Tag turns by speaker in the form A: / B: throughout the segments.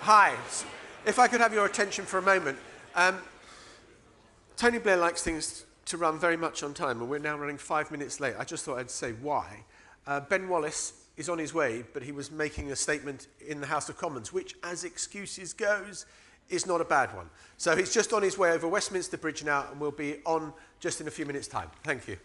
A: Hi. If I could have your attention for a moment. Tony Blair likes things to run very much on time, and we're now running 5 minutes late. I just thought I'd say why. Ben Wallace is on his way, but he was making a statement in the House of Commons, which, as excuses goes, is not a bad one. So he's just on his way over Westminster Bridge now, and we'll be on just in a few minutes' time. Thank you.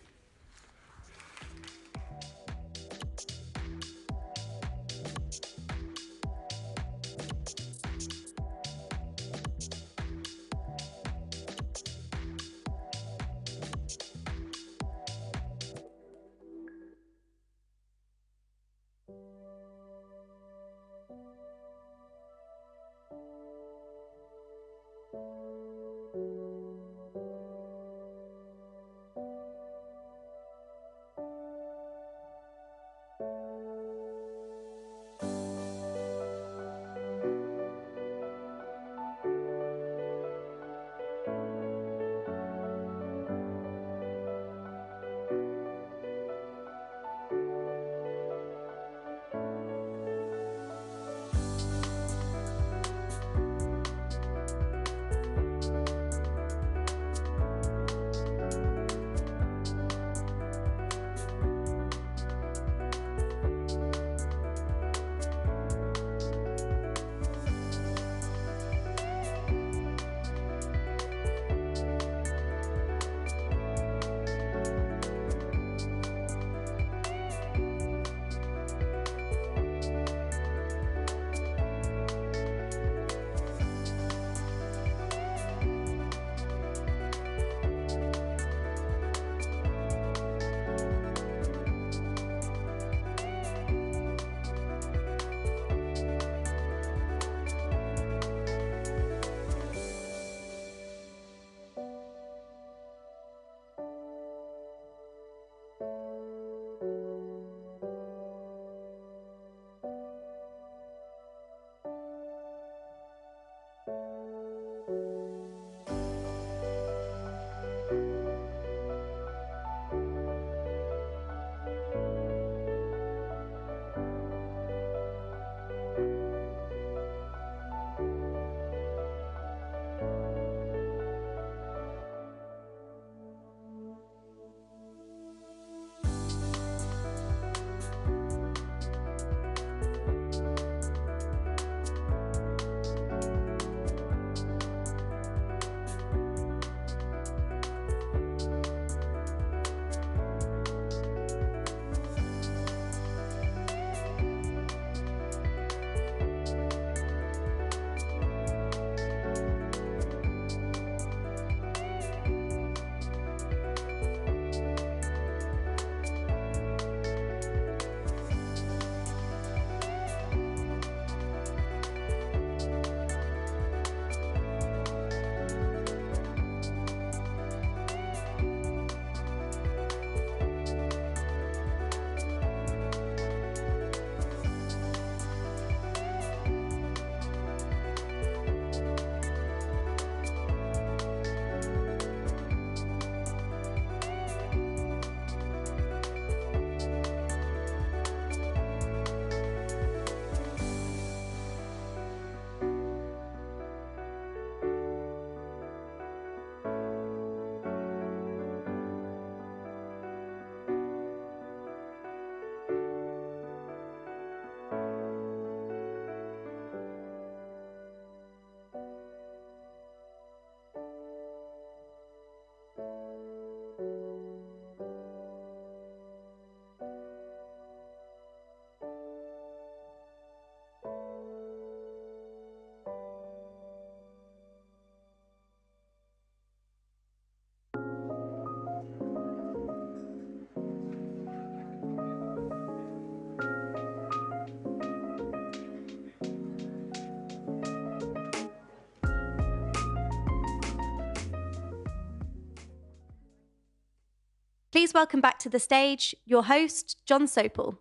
B: Please welcome back to the stage your host, John Sopel.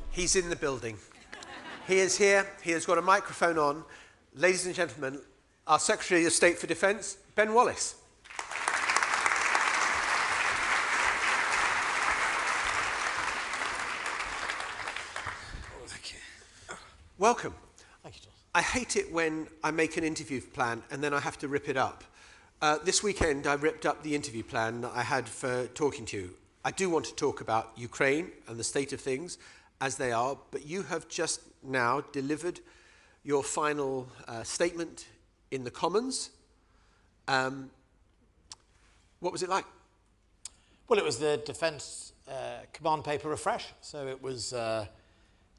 A: He's in the building. He is here. He has got a microphone on. Ladies and gentlemen, our Secretary of State for Defence, Ben Wallace.
C: Thank you.
A: Welcome.
C: Thank you, John.
A: I hate it when I make an interview plan and then I have to rip it up. This weekend I ripped up the interview plan that I had for talking to you. I do want to talk about Ukraine and the state of things as they are, but you have just now delivered your final statement in the Commons. What was it like?
C: Well, it was the Defence Command Paper refresh. So it was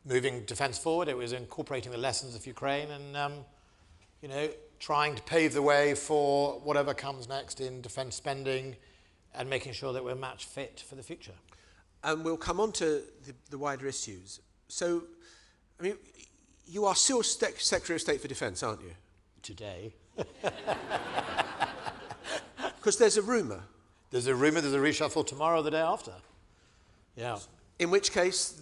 C: moving defence forward. It was incorporating the lessons of Ukraine and, trying to pave the way for whatever comes next in defence spending and making sure that we're match fit for the future.
A: And we'll come on to the wider issues. So, I mean, you are still Secretary of State for Defence, aren't you?
C: Today.
A: Because there's a rumour.
C: There's a reshuffle tomorrow or the day after. Yeah.
A: In which case,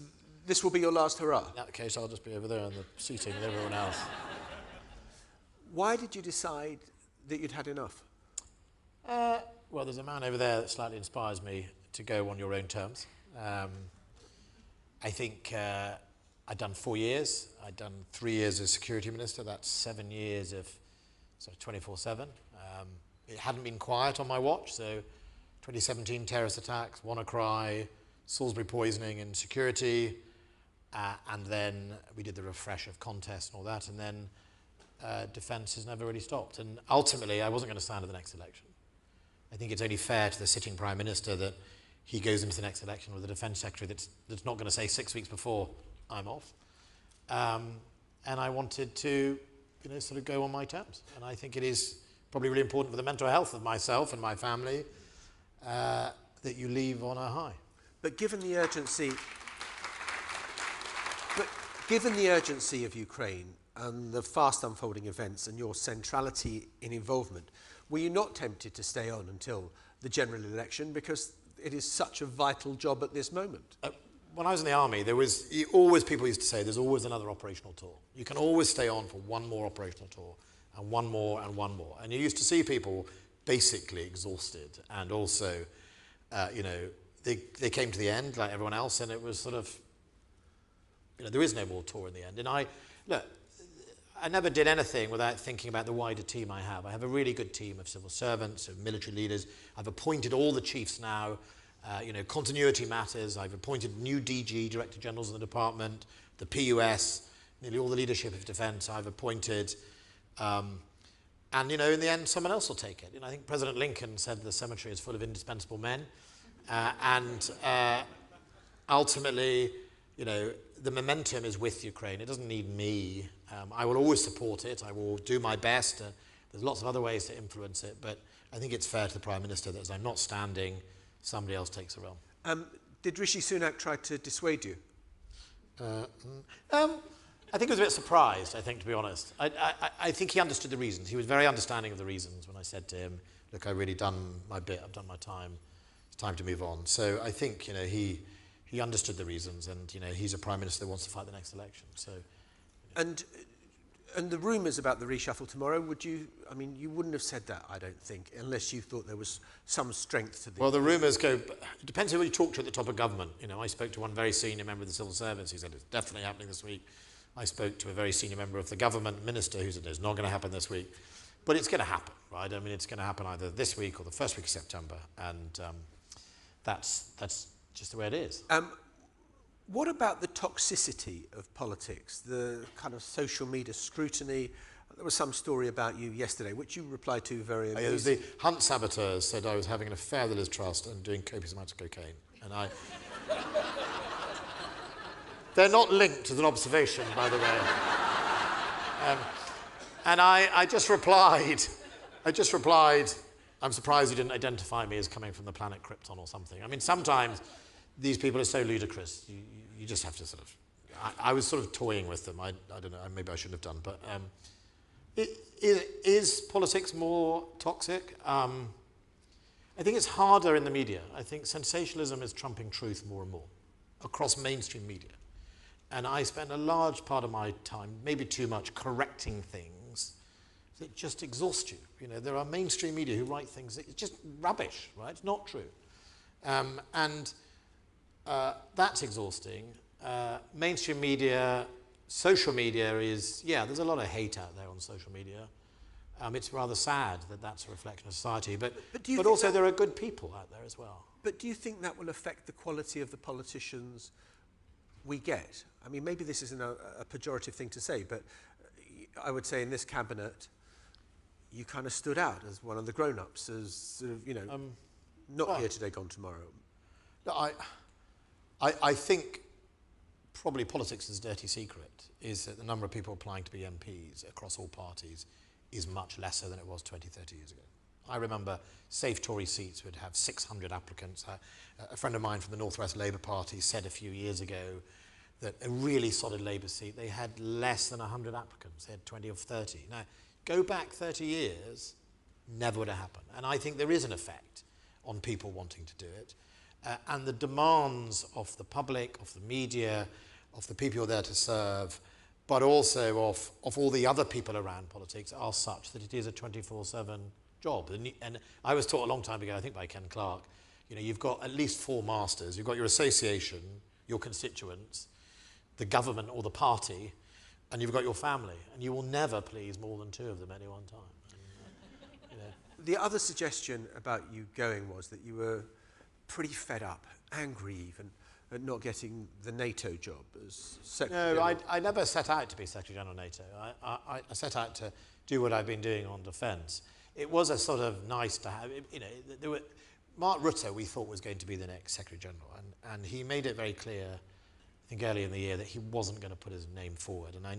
A: this will be your last hurrah.
C: In that case, I'll just be over there in the seating with everyone else.
A: Why did you decide that you'd had enough?
C: Well, there's a man over there that slightly inspires me to go on your own terms. I think I'd done 4 years. I'd done 3 years as Security Minister. That's 7 years of 24/7. It hadn't been quiet on my watch. So 2017 terrorist attacks, WannaCry, Salisbury poisoning and security. And then we did the refresh of contest and all that. And then defence has never really stopped. And ultimately, I wasn't going to stand at the next election. I think it's only fair to the sitting Prime Minister that he goes into the next election with a Defence Secretary that's not going to say 6 weeks before I'm off. And I wanted to, sort of go on my terms. And I think it is probably really important for the mental health of myself and my family that you leave on a high.
A: But given the urgency of Ukraine and the fast unfolding events and your centrality in involvement, were you not tempted to stay on until the general election because it is such a vital job at this moment?
C: When I was in the army, people used to say there's always another operational tour. You can always stay on for one more operational tour and one more and one more. And you used to see people basically exhausted and also, they came to the end like everyone else and it was sort of, there is no more tour in the end. And I never did anything without thinking about the wider team I have. I have a really good team of civil servants, of military leaders. I've appointed all the chiefs now. Continuity matters. I've appointed new DG, Director Generals in the department, the PUS, nearly all the leadership of defence I've appointed. And, in the end, someone else will take it. I think President Lincoln said the cemetery is full of indispensable men. Ultimately, the momentum is with Ukraine. It doesn't need me. I will always support it. I will do my best. There's lots of other ways to influence it, but I think it's fair to the Prime Minister that as I'm not standing, somebody else takes the realm.
A: Did Rishi Sunak try to dissuade you?
C: I think I was a bit surprised, to be honest. I think he understood the reasons. He was very understanding of the reasons when I said to him, look, I've really done my bit. I've done my time. It's time to move on. So I think, he understood the reasons and, he's a Prime Minister that wants to fight the next election. So.
A: And the rumours about the reshuffle tomorrow, you wouldn't have said that, I don't think, unless you thought there was some strength to the...
C: Well, the rumours go... It depends who you talk to at the top of government. I spoke to one very senior member of the civil service who said it's definitely happening this week. I spoke to a very senior member of the government minister who said it's not going to happen this week. But it's going to happen, right? It's going to happen either this week or the first week of September. And that's just the way it is.
A: What about the toxicity of politics, the kind of social media scrutiny? There was some story about you yesterday, which you replied to very amusing.
C: It was the Hunt saboteurs said I was having an affair with Liz Truss and doing copious amounts of cocaine. And they're not linked as an observation, by the way. And I just replied, I'm surprised you didn't identify me as coming from the planet Krypton or something. Sometimes these people are so ludicrous, you just have to sort of... I was sort of toying with them. I don't know, maybe I shouldn't have done, but is politics more toxic? I think it's harder in the media. I think sensationalism is trumping truth more and more across mainstream media. And I spend a large part of my time, maybe too much, correcting things It just exhausts you. You know, there are mainstream media who write things that it's just rubbish, right? It's not true. That's exhausting. Mainstream media, social media is, there's a lot of hate out there on social media. It's rather sad that that's a reflection of society, but also there are good people out there as well.
A: But do you think that will affect the quality of the politicians we get? I mean, maybe this isn't a pejorative thing to say, but I would say in this cabinet, you kind of stood out as one of the grown-ups, as sort of, not here today, gone tomorrow.
C: No, I think probably politics' dirty secret is that the number of people applying to be MPs across all parties is much lesser than it was 20, 30 years ago. I remember safe Tory seats would have 600 applicants. A friend of mine from the North West Labour Party said a few years ago that a really solid Labour seat, they had less than 100 applicants. They had 20 or 30. Now, go back 30 years, never would have happened. And I think there is an effect on people wanting to do it. And the demands of the public, of the media, of the people you're there to serve, but also of all the other people around politics are such that it is a 24/7 job. And I was taught a long time ago, I think by Ken Clarke, you've got at least 4 masters. You've got your association, your constituents, the government or the party, and you've got your family. And you will never please more than 2 of them at any one time. And,
A: The other suggestion about you going was that you were pretty fed up, angry even, at not getting the NATO job as Secretary General.
C: No, I never set out to be Secretary General of NATO. I set out to do what I've been doing on defence. It was a sort of nice to have, Mark Rutte we thought was going to be the next Secretary General, and he made it very clear, I think earlier in the year, that he wasn't going to put his name forward. And I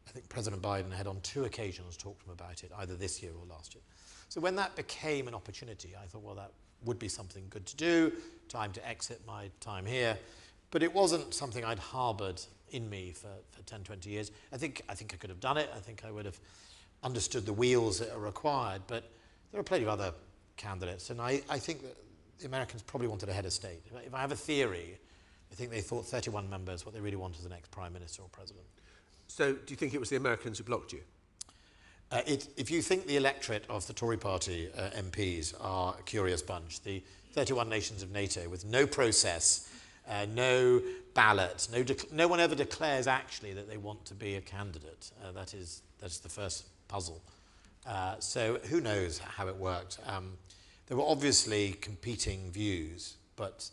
C: think President Biden had on 2 occasions talked to him about it, either this year or last year. So when that became an opportunity, I thought, well, that would be something good to do, time to exit my time here. But it wasn't something I'd harboured in me for 10, 20 years. I think I could have done it. I think I would have understood the wheels that are required. But there are plenty of other candidates. And I think that the Americans probably wanted a head of state. If I have a theory, I think they thought 31 members, what they really want is the next Prime Minister or President.
A: So do you think it was the Americans who blocked you?
C: If you think the electorate of the Tory party MPs are a curious bunch, the 31 nations of NATO with no process, no ballot, no one ever declares actually that they want to be a candidate. That's the first puzzle. So who knows how it worked. There were obviously competing views, but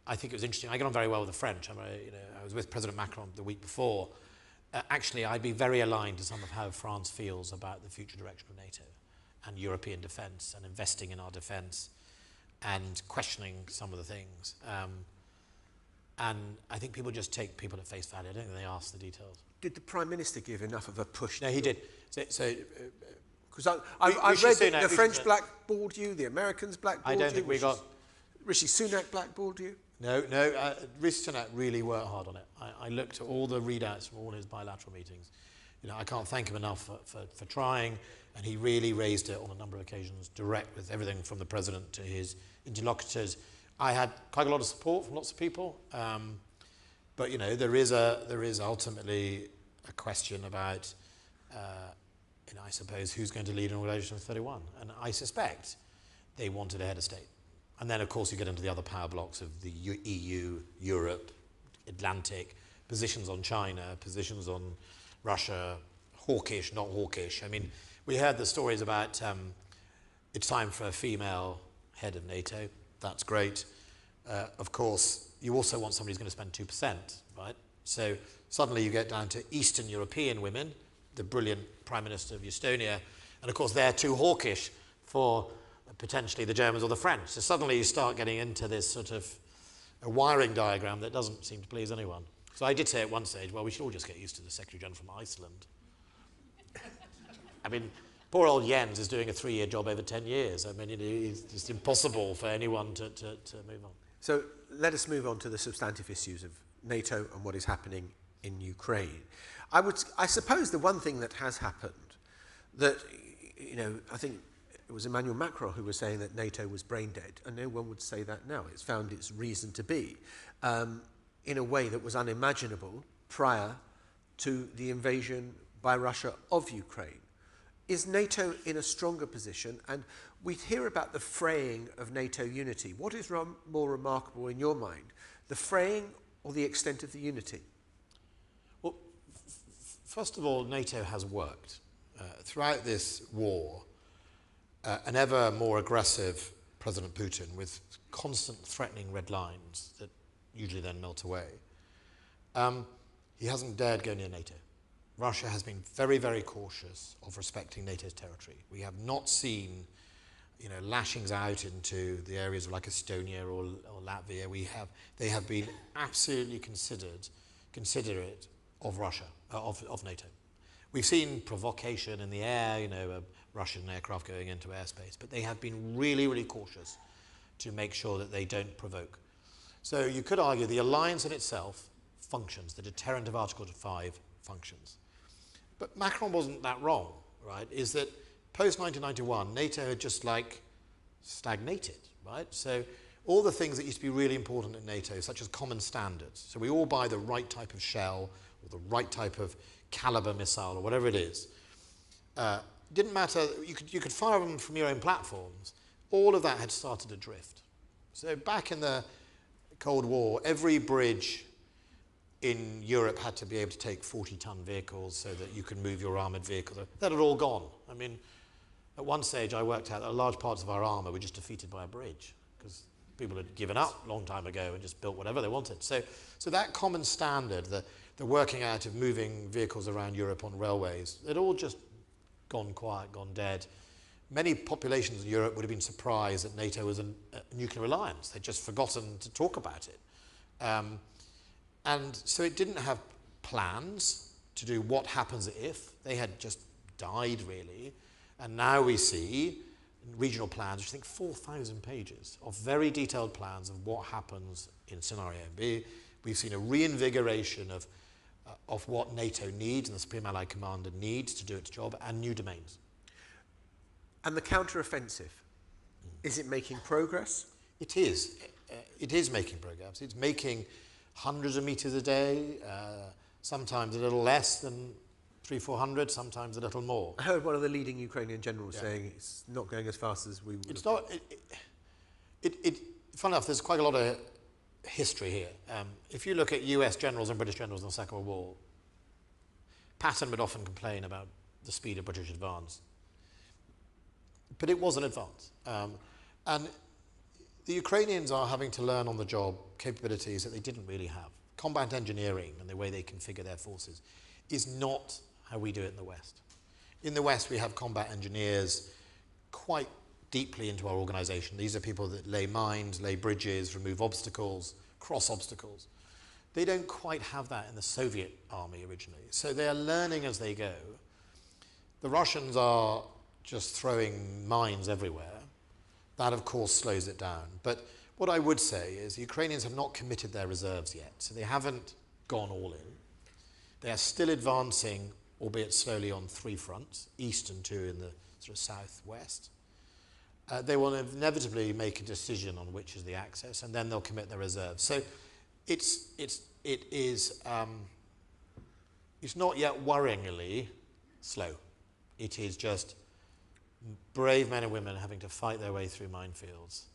C: I think it was interesting. I got on very well with the French. I was with President Macron the week before. Actually, I'd be very aligned to some of how France feels about the future direction of NATO and European defence and investing in our defence and questioning some of the things. And I think people just take people at face value. I don't think they ask the details.
A: Did the Prime Minister give enough of a push?
C: No, he did.
A: Because I read that the French blackballed you, the Americans blackballed you.
C: I don't think we got...
A: Rishi Sunak blackballed you?
C: No, Rishi Sunak really worked hard on it. I looked at all the readouts from all his bilateral meetings. I can't thank him enough for trying, and he really raised it on a number of occasions, direct with everything from the President to his interlocutors. I had quite a lot of support from lots of people, but there is ultimately a question about, I suppose, who's going to lead an organisation of 31, and I suspect they wanted a head of state. And then, of course, you get into the other power blocks of the EU, Europe, Atlantic, positions on China, positions on Russia, hawkish, not hawkish. I mean, we heard the stories about it's time for a female head of NATO. That's great. Of course, you also want somebody who's going to spend 2%, right? So suddenly you get down to Eastern European women, the brilliant Prime Minister of Estonia, and of course they're too hawkish for potentially the Germans or the French. So suddenly you start getting into this sort of a wiring diagram that doesn't seem to please anyone. So I did say at one stage, well, we should all just get used to the Secretary General from Iceland. I mean, poor old Jens is doing a 3-year job over 10 years. I mean, it's just impossible for anyone to move on.
A: So let us move on to the substantive issues of NATO and what is happening in Ukraine. I suppose the one thing that has happened that, I think it was Emmanuel Macron who was saying that NATO was brain dead, and no one would say that now. It's found its reason to be in a way that was unimaginable prior to the invasion by Russia of Ukraine. Is NATO in a stronger position? And we hear about the fraying of NATO unity. What is more remarkable in your mind, the fraying or the extent of the unity?
C: Well, first of all, NATO has worked. Throughout this war, an ever more aggressive President Putin with constant threatening red lines that usually then melt away, he hasn't dared go near NATO. Russia has been very, very cautious of respecting NATO's territory. We have not seen, lashings out into the areas like Estonia or Latvia. They have been absolutely considerate of Russia, of NATO. We've seen provocation in the air, a Russian aircraft going into airspace, but they have been really, really cautious to make sure that they don't provoke. So you could argue the alliance in itself functions, the deterrent of Article 5 functions. But Macron wasn't that wrong, right? Is that post-1991, NATO had just stagnated, right? So all the things that used to be really important at NATO, such as common standards, so we all buy the right type of shell or the right type of caliber missile or whatever it is, didn't matter, you could fire them from your own platforms, all of that had started to drift. So back in the Cold War, every bridge in Europe had to be able to take 40-ton vehicles so that you could move your armoured vehicles. That had all gone. I mean, at one stage I worked out that large parts of our armour were just defeated by a bridge because people had given up a long time ago and just built whatever they wanted. So that common standard, the working out of moving vehicles around Europe on railways, it all just gone quiet, gone dead. Many populations in Europe would have been surprised that NATO was a nuclear alliance. They'd just forgotten to talk about it. And so it didn't have plans to do what happens if. They had just died, really. And now we see regional plans, which I think 4,000 pages of very detailed plans of what happens in scenario B. We've seen a reinvigoration of what NATO needs and the Supreme Allied Commander needs to do its job, and new domains.
A: And the counter-offensive, is it making progress?
C: It is. It is making progress. It's making hundreds of meters a day, sometimes a little less than 300-400, sometimes a little more.
A: I heard one of the leading Ukrainian generals saying it's not going as fast as we would.
C: It's not. Funny enough, there's quite a lot of history here. If you look at US generals and British generals in the Second World War, Patton would often complain about the speed of British advance. But it was an advance. And the Ukrainians are having to learn on the job capabilities that they didn't really have. Combat engineering and the way they configure their forces is not how we do it in the West. In the West, we have combat engineers quite deeply into our organization. These are people that lay mines, lay bridges, remove obstacles, cross obstacles. They don't quite have that in the Soviet army originally. So they are learning as they go. The Russians are just throwing mines everywhere. That, of course, slows it down. But what I would say is the Ukrainians have not committed their reserves yet, so they haven't gone all in. They are still advancing, albeit slowly, on 3 fronts, east and 2 in the sort of southwest. They will inevitably make a decision on which is the axis, and then they'll commit their reserves. So it is not yet worryingly slow. It is just brave men and women having to fight their way through minefields,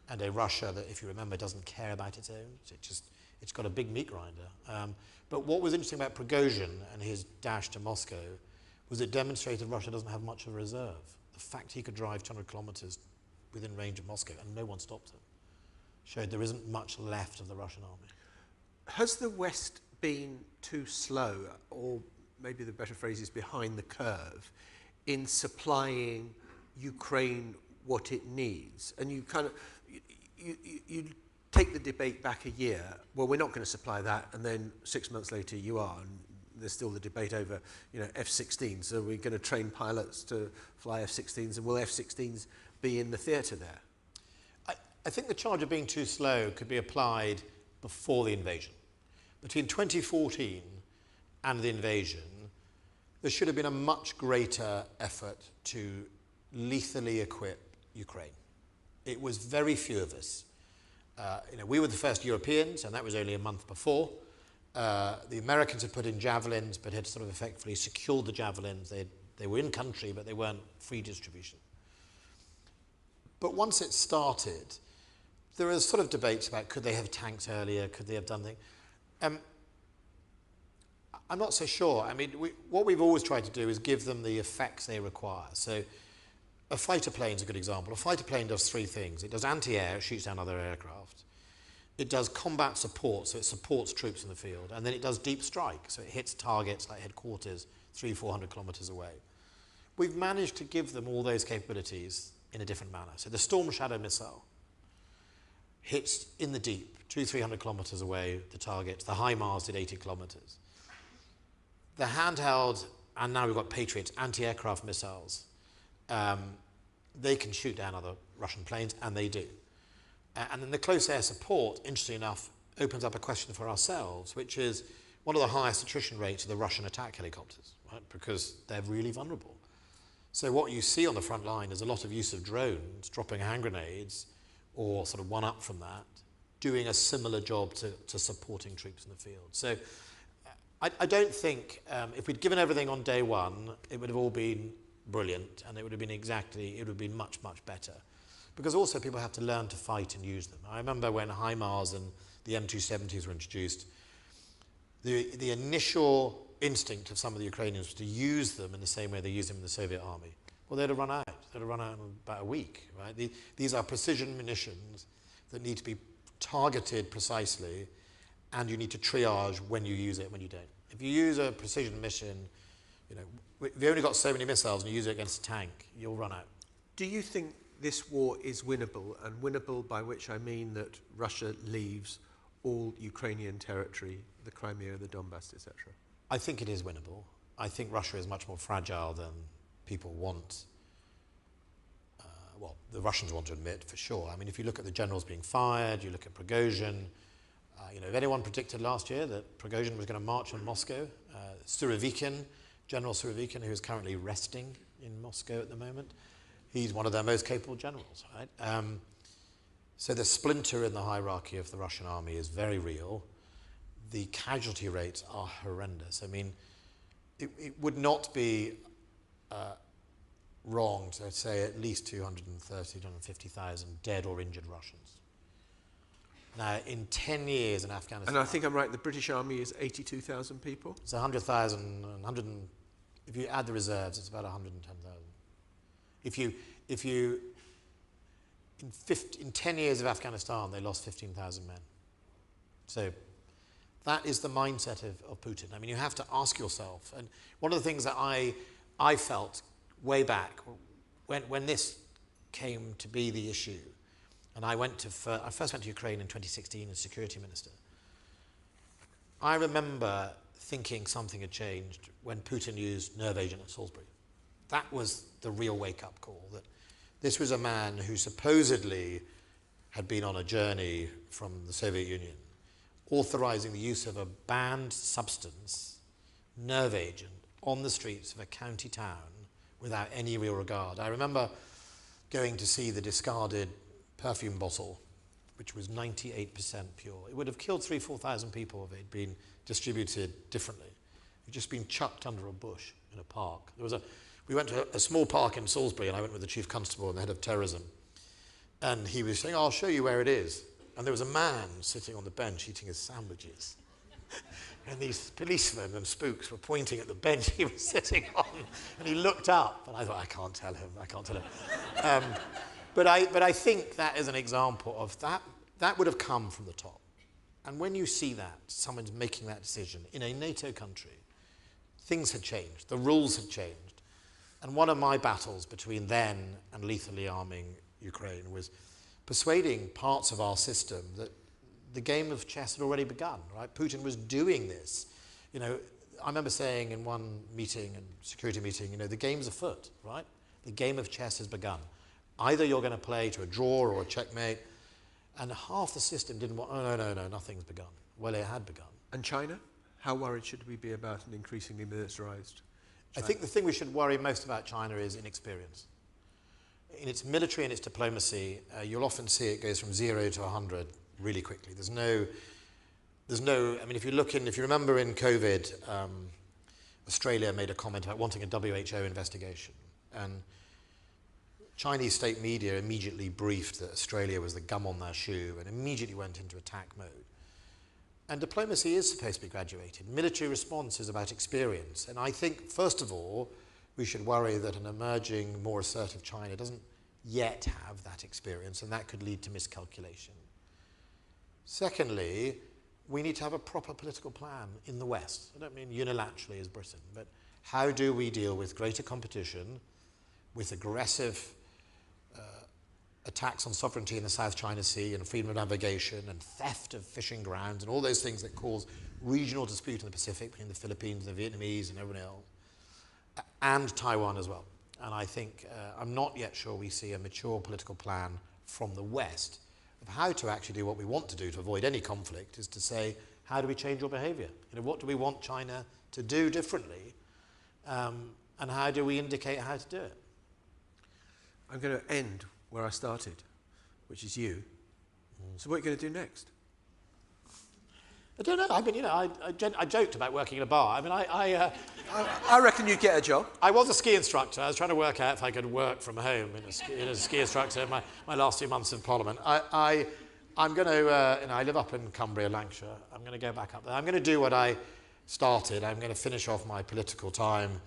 C: and a Russia that, if you remember, doesn't care about its own. It's got a big meat grinder. But what was interesting about Prigozhin and his dash to Moscow was it demonstrated Russia doesn't have much of a reserve. The fact he could drive 200 kilometers within range of Moscow and no one stopped him showed there isn't much left of the Russian army.
A: Has the West been too slow, or maybe the better phrase is behind the curve, in supplying Ukraine what it needs? And you kind of, you take the debate back a year, well, we're not going to supply that, and then 6 months later you are, and there's still the debate over, F-16s. So we're going to train pilots to fly F-16s, and will F-16s be in the theatre there?
C: I think the charge of being too slow could be applied before the invasion. Between 2014 and the invasion, there should have been a much greater effort to lethally equip Ukraine. It was very few of us. We were the first Europeans, and that was only a month before. The Americans had put in javelins, but had sort of effectively secured the javelins. They were in country, but they weren't free distribution. But once it started, there was sort of debates about could they have tanked earlier, could they have done things. I'm not so sure. I mean, what we've always tried to do is give them the effects they require. So a fighter plane is a good example. A fighter plane does three things. It does anti-air, it shoots down other aircraft. It does combat support, so it supports troops in the field. And then it does deep strike, so it hits targets like headquarters 300-400 kilometres away. We've managed to give them all those capabilities in a different manner. So the Storm Shadow missile hits in the deep, 200-300 kilometres away, the target. The HIMARS did 80 kilometres. The handheld, and now we've got Patriots, anti-aircraft missiles. They can shoot down other Russian planes, and they do. And then the close air support, interestingly enough, opens up a question for ourselves, which is one of the highest attrition rates of the Russian attack helicopters, right? Because they're really vulnerable. So what you see on the front line is a lot of use of drones, dropping hand grenades, or sort of one up from that, doing a similar job to supporting troops in the field. So I don't think, if we'd given everything on day one, it would have all been brilliant, and it would have been much, much better. Because also people have to learn to fight and use them. I remember when HIMARS and the M270s were introduced, the initial instinct of some of the Ukrainians was to use them in the same way they used them in the Soviet army. Well, they'd have run out. They'd have run out in about a week, right? These are precision munitions that need to be targeted precisely, and you need to triage when you use it, when you don't. If you use a precision mission, you know, if you've only got so many missiles and you use it against a tank, you'll run out.
A: Do you think this war is winnable, and winnable by which I mean that Russia leaves all Ukrainian territory, the Crimea, the Donbass, etc.?
C: I think it is winnable. I think Russia is much more fragile than people want. Well, the Russians want to admit, for sure. I mean, if you look at the generals being fired, you look at Prigozhin. If anyone predicted last year that Prigozhin was going to march on Moscow, Surovikin, General Surovikin, who is currently resting in Moscow at the moment, he's one of their most capable generals, right? So the splinter in the hierarchy of the Russian army is very real. The casualty rates are horrendous. I mean, it would not be wrong to say at least 230,000, 250,000 dead or injured Russians. Now, in 10 years in Afghanistan...
A: And I think I'm right, the British Army is 82,000 people?
C: It's 100,000, if you add the reserves, it's about 110,000. In 10 years of Afghanistan, they lost 15,000 men. So that is the mindset of Putin. I mean, you have to ask yourself, and one of the things that I felt way back when this came to be the issue, and I first went to Ukraine in 2016 as security minister. I remember thinking something had changed when Putin used nerve agent at Salisbury. That was the real wake-up call, that this was a man who supposedly had been on a journey from the Soviet Union, authorizing the use of a banned substance, nerve agent, on the streets of a county town without any real regard. I remember going to see the discarded perfume bottle, which was 98% pure. It would have killed 3,000-4,000 people if it had been distributed differently. It had just been chucked under a bush in a park. We went to a small park in Salisbury, and I went with the chief constable and the head of terrorism. And he was saying, I'll show you where it is. And there was a man sitting on the bench eating his sandwiches. And these policemen and spooks were pointing at the bench he was sitting on. And he looked up, and I thought, I can't tell him. But I think that is an example of that. That would have come from the top. And when you see that, someone's making that decision in a NATO country, things had changed. The rules had changed. And one of my battles between then and lethally arming Ukraine was persuading parts of our system that the game of chess had already begun, right? Putin was doing this. I remember saying in one meeting, security meeting, the game's afoot, right? The game of chess has begun. Either you're going to play to a draw or a checkmate, and half the system didn't want, no, nothing's begun. Well, it had begun.
A: And China? How worried should we be about an increasingly militarized China?
C: I think the thing we should worry most about China is inexperience. In its military and its diplomacy, you'll often see it goes from 0 to 100 really quickly. There's there's no, I mean, if you remember in COVID, Australia made a comment about wanting a WHO investigation. And Chinese state media immediately briefed that Australia was the gum on their shoe and immediately went into attack mode. And diplomacy is supposed to be graduated. Military response is about experience. And I think, first of all, we should worry that an emerging, more assertive China doesn't yet have that experience, and that could lead to miscalculation. Secondly, we need to have a proper political plan in the West. I don't mean unilaterally as Britain, but how do we deal with greater competition, with aggressive attacks on sovereignty in the South China Sea and freedom of navigation and theft of fishing grounds and all those things that cause regional dispute in the Pacific between the Philippines and the Vietnamese and everyone else, and Taiwan as well. And I think I'm not yet sure we see a mature political plan from the West of how to actually do what we want to do to avoid any conflict, is to say, how do we change your behavior? What do we want China to do differently? And how do we indicate how to do it?
A: I'm going to end where I started, which is you. So what are you going to do next?
C: I don't know. I mean, I joked about working in a bar. I mean,
A: I reckon you'd get a job.
C: I was a ski instructor. I was trying to work out if I could work from home as a ski instructor my last few months in Parliament. I'm going to, I live up in Cumbria, Lancashire. I'm going to go back up there. I'm going to do what I started. I'm going to finish off my political time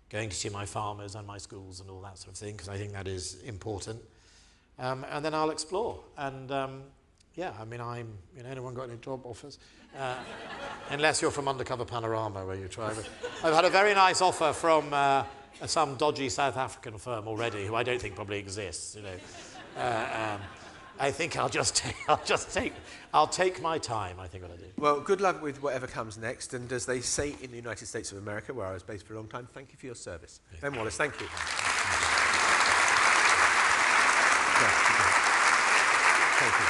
C: going to see my farmers and my schools and all that sort of thing, because I think that is important. And then I'll explore. And yeah, I mean, anyone got any job offers? Unless you're from Undercover Panorama, where you try. I've had a very nice offer from some dodgy South African firm already, who I don't think probably exists. I think I'll take my time. I think what I do.
A: Well, good luck with whatever comes next. And as they say in the United States of America, where I was based for a long time, thank you for your service. Yeah. Ben Wallace, thank you. Thank you.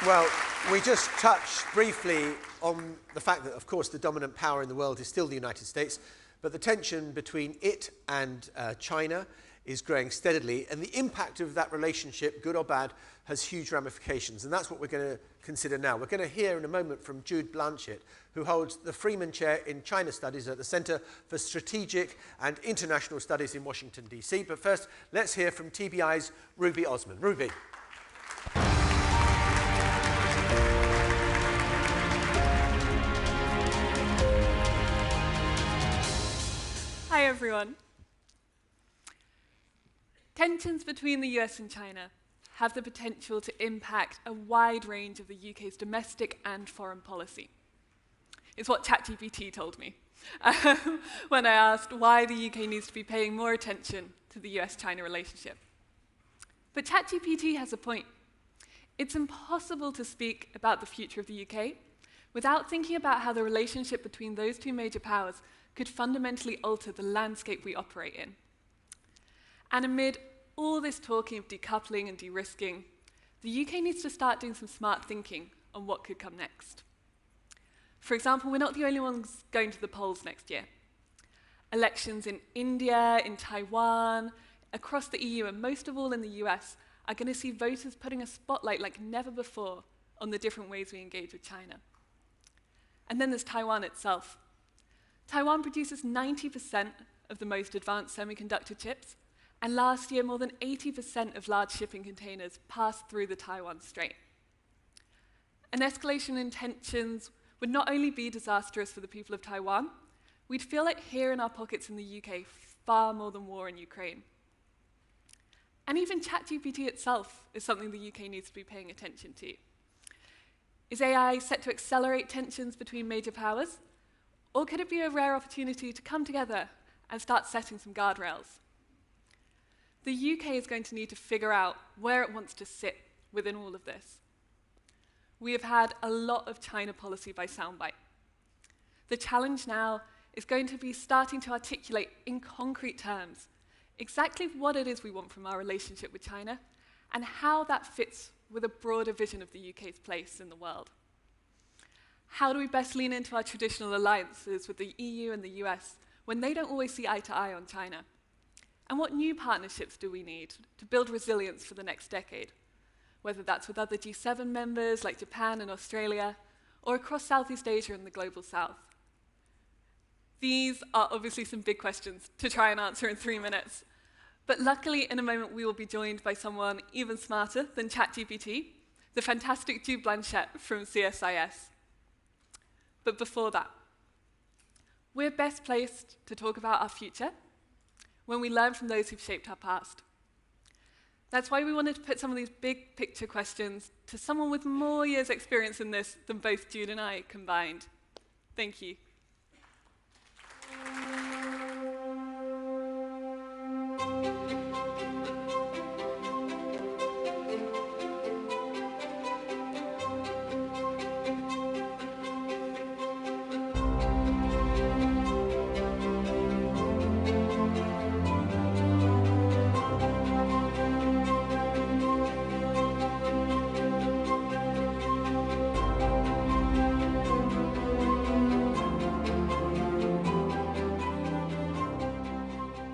A: Well, we just touched briefly on the fact that, of course, the dominant power in the world is still the United States, but the tension between it and China is growing steadily, and the impact of that relationship, good or bad, has huge ramifications, and that's what we're going to consider now. We're going to hear in a moment from Jude Blanchett, who holds the Freeman Chair in China Studies at the Center for Strategic and International Studies in Washington, D.C. But first, let's hear from TBI's Ruby Osman. Ruby.
D: Hi everyone. Tensions between the US and China have the potential to impact a wide range of the UK's domestic and foreign policy. It's what ChatGPT told me when I asked why the UK needs to be paying more attention to the US-China relationship. But ChatGPT has a point. It's impossible to speak about the future of the UK without thinking about how the relationship between those two major powers could fundamentally alter the landscape we operate in. And amid all this talking of decoupling and de-risking, the UK needs to start doing some smart thinking on what could come next. For example, we're not the only ones going to the polls next year. Elections in India, in Taiwan, across the EU, and most of all in the US, are going to see voters putting a spotlight like never before on the different ways we engage with China. And then there's Taiwan itself. Taiwan produces 90% of the most advanced semiconductor chips, and last year more than 80% of large shipping containers passed through the Taiwan Strait. An escalation in tensions would not only be disastrous for the people of Taiwan, we'd feel it here in our pockets in the UK far more than war in Ukraine. And even ChatGPT itself is something the UK needs to be paying attention to. Is AI set to accelerate tensions between major powers? Or could it be a rare opportunity to come together and start setting some guardrails? The UK is going to need to figure out where it wants to sit within all of this. We have had a lot of China policy by soundbite. The challenge now is going to be starting to articulate in concrete terms exactly what it is we want from our relationship with China and how that fits with a broader vision of the UK's place in the world. How do we best lean into our traditional alliances with the EU and the US when they don't always see eye to eye on China? And what new partnerships do we need to build resilience for the next decade? Whether that's with other G7 members like Japan and Australia, or across Southeast Asia and the Global South. These are obviously some big questions to try and answer in 3 minutes. But luckily, in a moment, we will be joined by someone even smarter than ChatGPT, the fantastic Jude Blanchette from CSIS. But before that, we're best placed to talk about our future when we learn from those who've shaped our past. That's why we wanted to put some of these big picture questions to someone with more years' experience in this than both Jude and I combined. Thank you.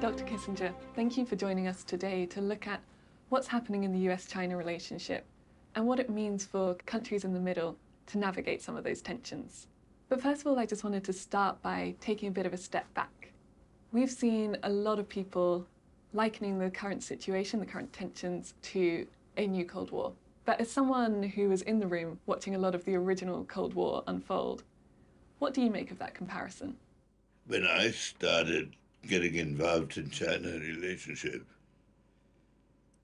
D: Dr. Kissinger, thank you for joining us today to look at what's happening in the US-China relationship and what it means for countries in the middle to navigate some of those tensions. But first of all, I just wanted to start by taking a bit of a step back. We've seen a lot of people likening the current situation, the current tensions, to a new Cold War. But as someone who was in the room watching a lot of the original Cold War unfold, what do you make of that comparison?
E: When I started getting involved in China relationship,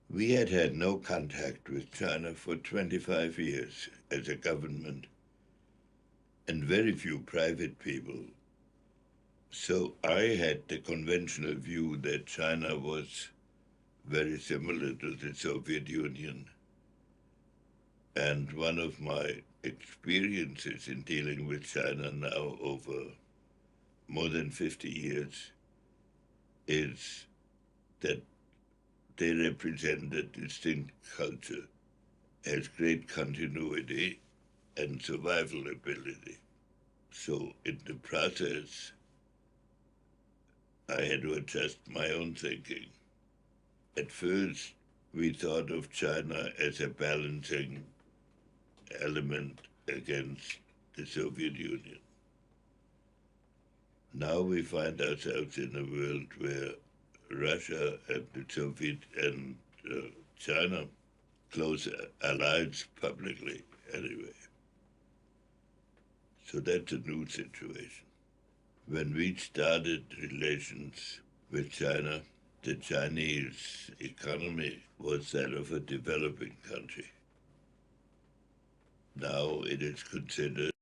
E: we had had no contact with China for 25 years as a government, and very few private people. So I had the conventional view that China was very similar to the Soviet Union. And one of my experiences in dealing with China now over more than 50 years is that they represent a distinct culture, has great continuity and survival ability. So in the process, I had to adjust my own thinking. At first, we thought of China as a balancing element against the Soviet Union. Now we find ourselves in a world where Russia and the Soviet and China, close allies publicly anyway. So that's a new situation. When we started relations with China, the Chinese economy was that of a developing country. Now it is considered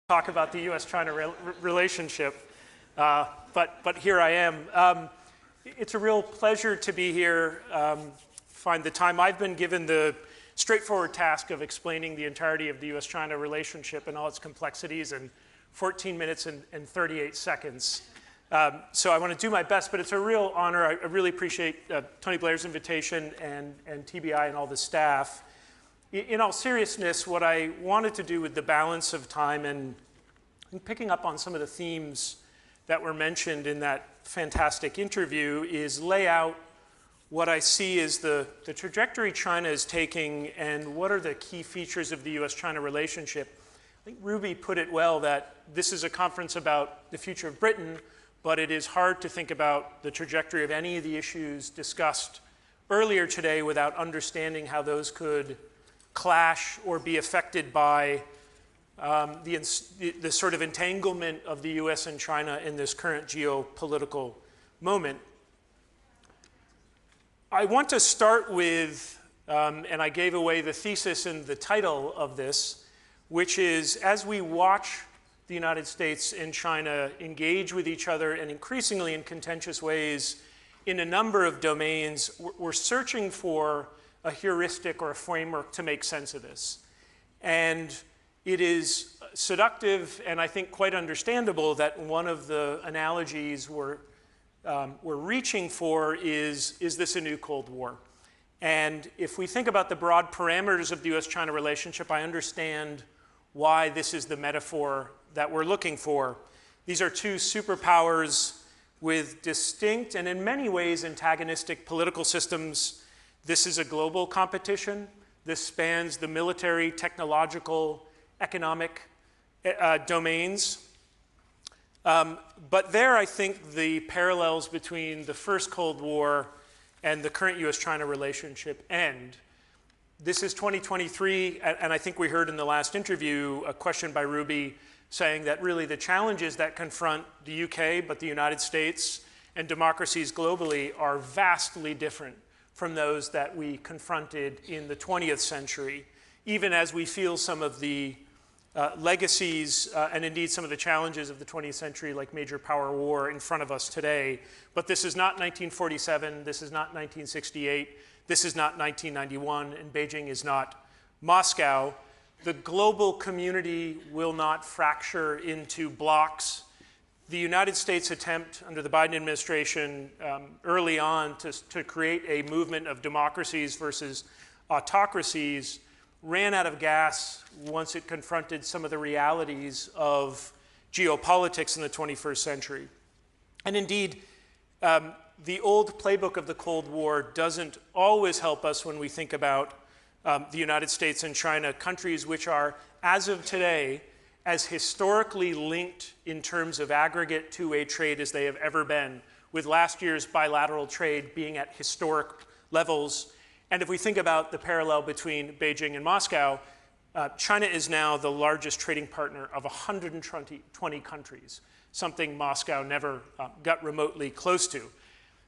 F: talk about the U.S.-China relationship, but here I am. It's a real pleasure to be here, find the time. I've been given the straightforward task of explaining the entirety of the U.S.-China relationship and all its complexities in 14 minutes and 38 seconds. So I want to do my best, but it's a real honor. I really appreciate Tony Blair's invitation and TBI and all the staff. In all seriousness, what I wanted to do with the balance of time and picking up on some of the themes that were mentioned in that fantastic interview is lay out what I see as the trajectory China is taking and what are the key features of the US-China relationship. I think Ruby put it well that this is a conference about the future of Britain, but it is hard to think about the trajectory of any of the issues discussed earlier today without understanding how those could clash or be affected by the sort of entanglement of the US and China in this current geopolitical moment. I want to start with, and I gave away the thesis and the title of this, which is as we watch the United States and China engage with each other and increasingly in contentious ways in a number of domains, we're searching for a heuristic or a framework to make sense of this. And it is seductive and I think quite understandable that one of the analogies we're reaching for is this a new Cold War? And if we think about the broad parameters of the US-China relationship, I understand why this is the metaphor that we're looking for. These are two superpowers with distinct and in many ways antagonistic political systems. This is a global competition. This spans the military, technological, economic domains. But there, I think the parallels between the first Cold War and the current US-China relationship end. This is 2023, and I think we heard in the last interview a question by Ruby saying that really the challenges that confront the UK, but the United States and democracies globally are vastly different from those that we confronted in the 20th century, even as we feel some of the legacies and indeed some of the challenges of the 20th century, like major power war, in front of us today. But this is not 1947, this is not 1968, this is not 1991, and Beijing is not Moscow. The global community will not fracture into blocks. The United States attempt under the Biden administration early on to create a movement of democracies versus autocracies ran out of gas once it confronted some of the realities of geopolitics in the 21st century. And indeed, the old playbook of the Cold War doesn't always help us when we think about the United States and China, countries which are, as of today, as historically linked in terms of aggregate two-way trade as they have ever been, with last year's bilateral trade being at historic levels. And if we think about the parallel between Beijing and Moscow, China is now the largest trading partner of 120 countries, something Moscow never got remotely close to.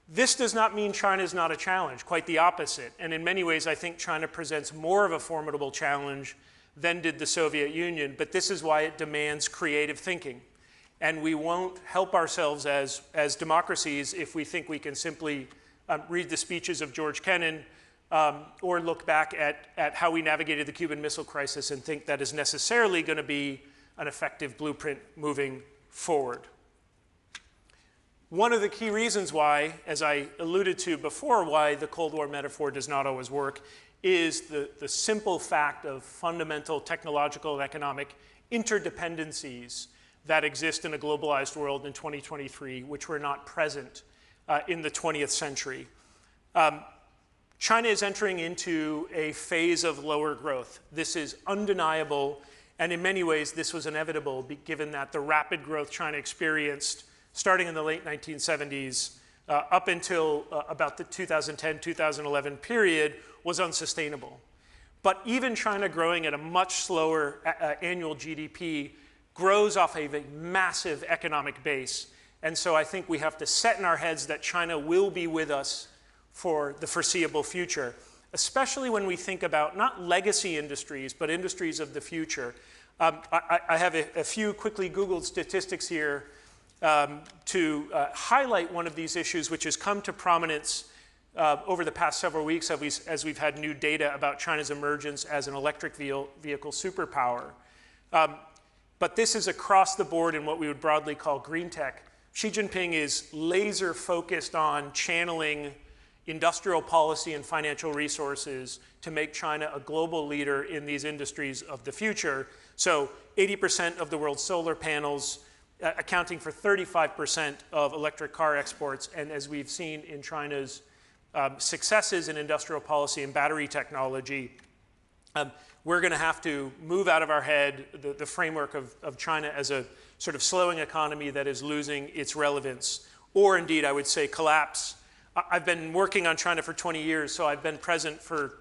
F: This does not mean China is not a challenge, quite the opposite. And in many ways, I think China presents more of a formidable challenge than did the Soviet Union, but this is why it demands creative thinking. And we won't help ourselves as democracies if we think we can simply read the speeches of George Kennan or look back at how we navigated the Cuban Missile Crisis and think that is necessarily going to be an effective blueprint moving forward. One of the key reasons why, as I alluded to before, why the Cold War metaphor does not always work is the simple fact of fundamental technological and economic interdependencies that exist in a globalized world in 2023, which were not present in the 20th century. China is entering into a phase of lower growth. This is undeniable, and in many ways this was inevitable given that the rapid growth China experienced starting in the late 1970s up until about the 2010-2011 period was unsustainable. But even China growing at a much slower annual GDP grows off of a massive economic base. And so I think we have to set in our heads that China will be with us for the foreseeable future, especially when we think about not legacy industries, but industries of the future. I have a few quickly Googled statistics here to highlight one of these issues which has come to prominence over the past several weeks as we've had new data about China's emergence as an electric vehicle superpower. But this is across the board in what we would broadly call green tech. Xi Jinping is laser focused on channeling industrial policy and financial resources to make China a global leader in these industries of the future. So 80% of the world's solar panels, accounting for 35% of electric car exports. And as we've seen in China's successes in industrial policy and battery technology, we're going to have to move out of our head the framework of China as a sort of slowing economy that is losing its relevance, or indeed, I would say, collapse. I've been working on China for 20 years, so I've been present for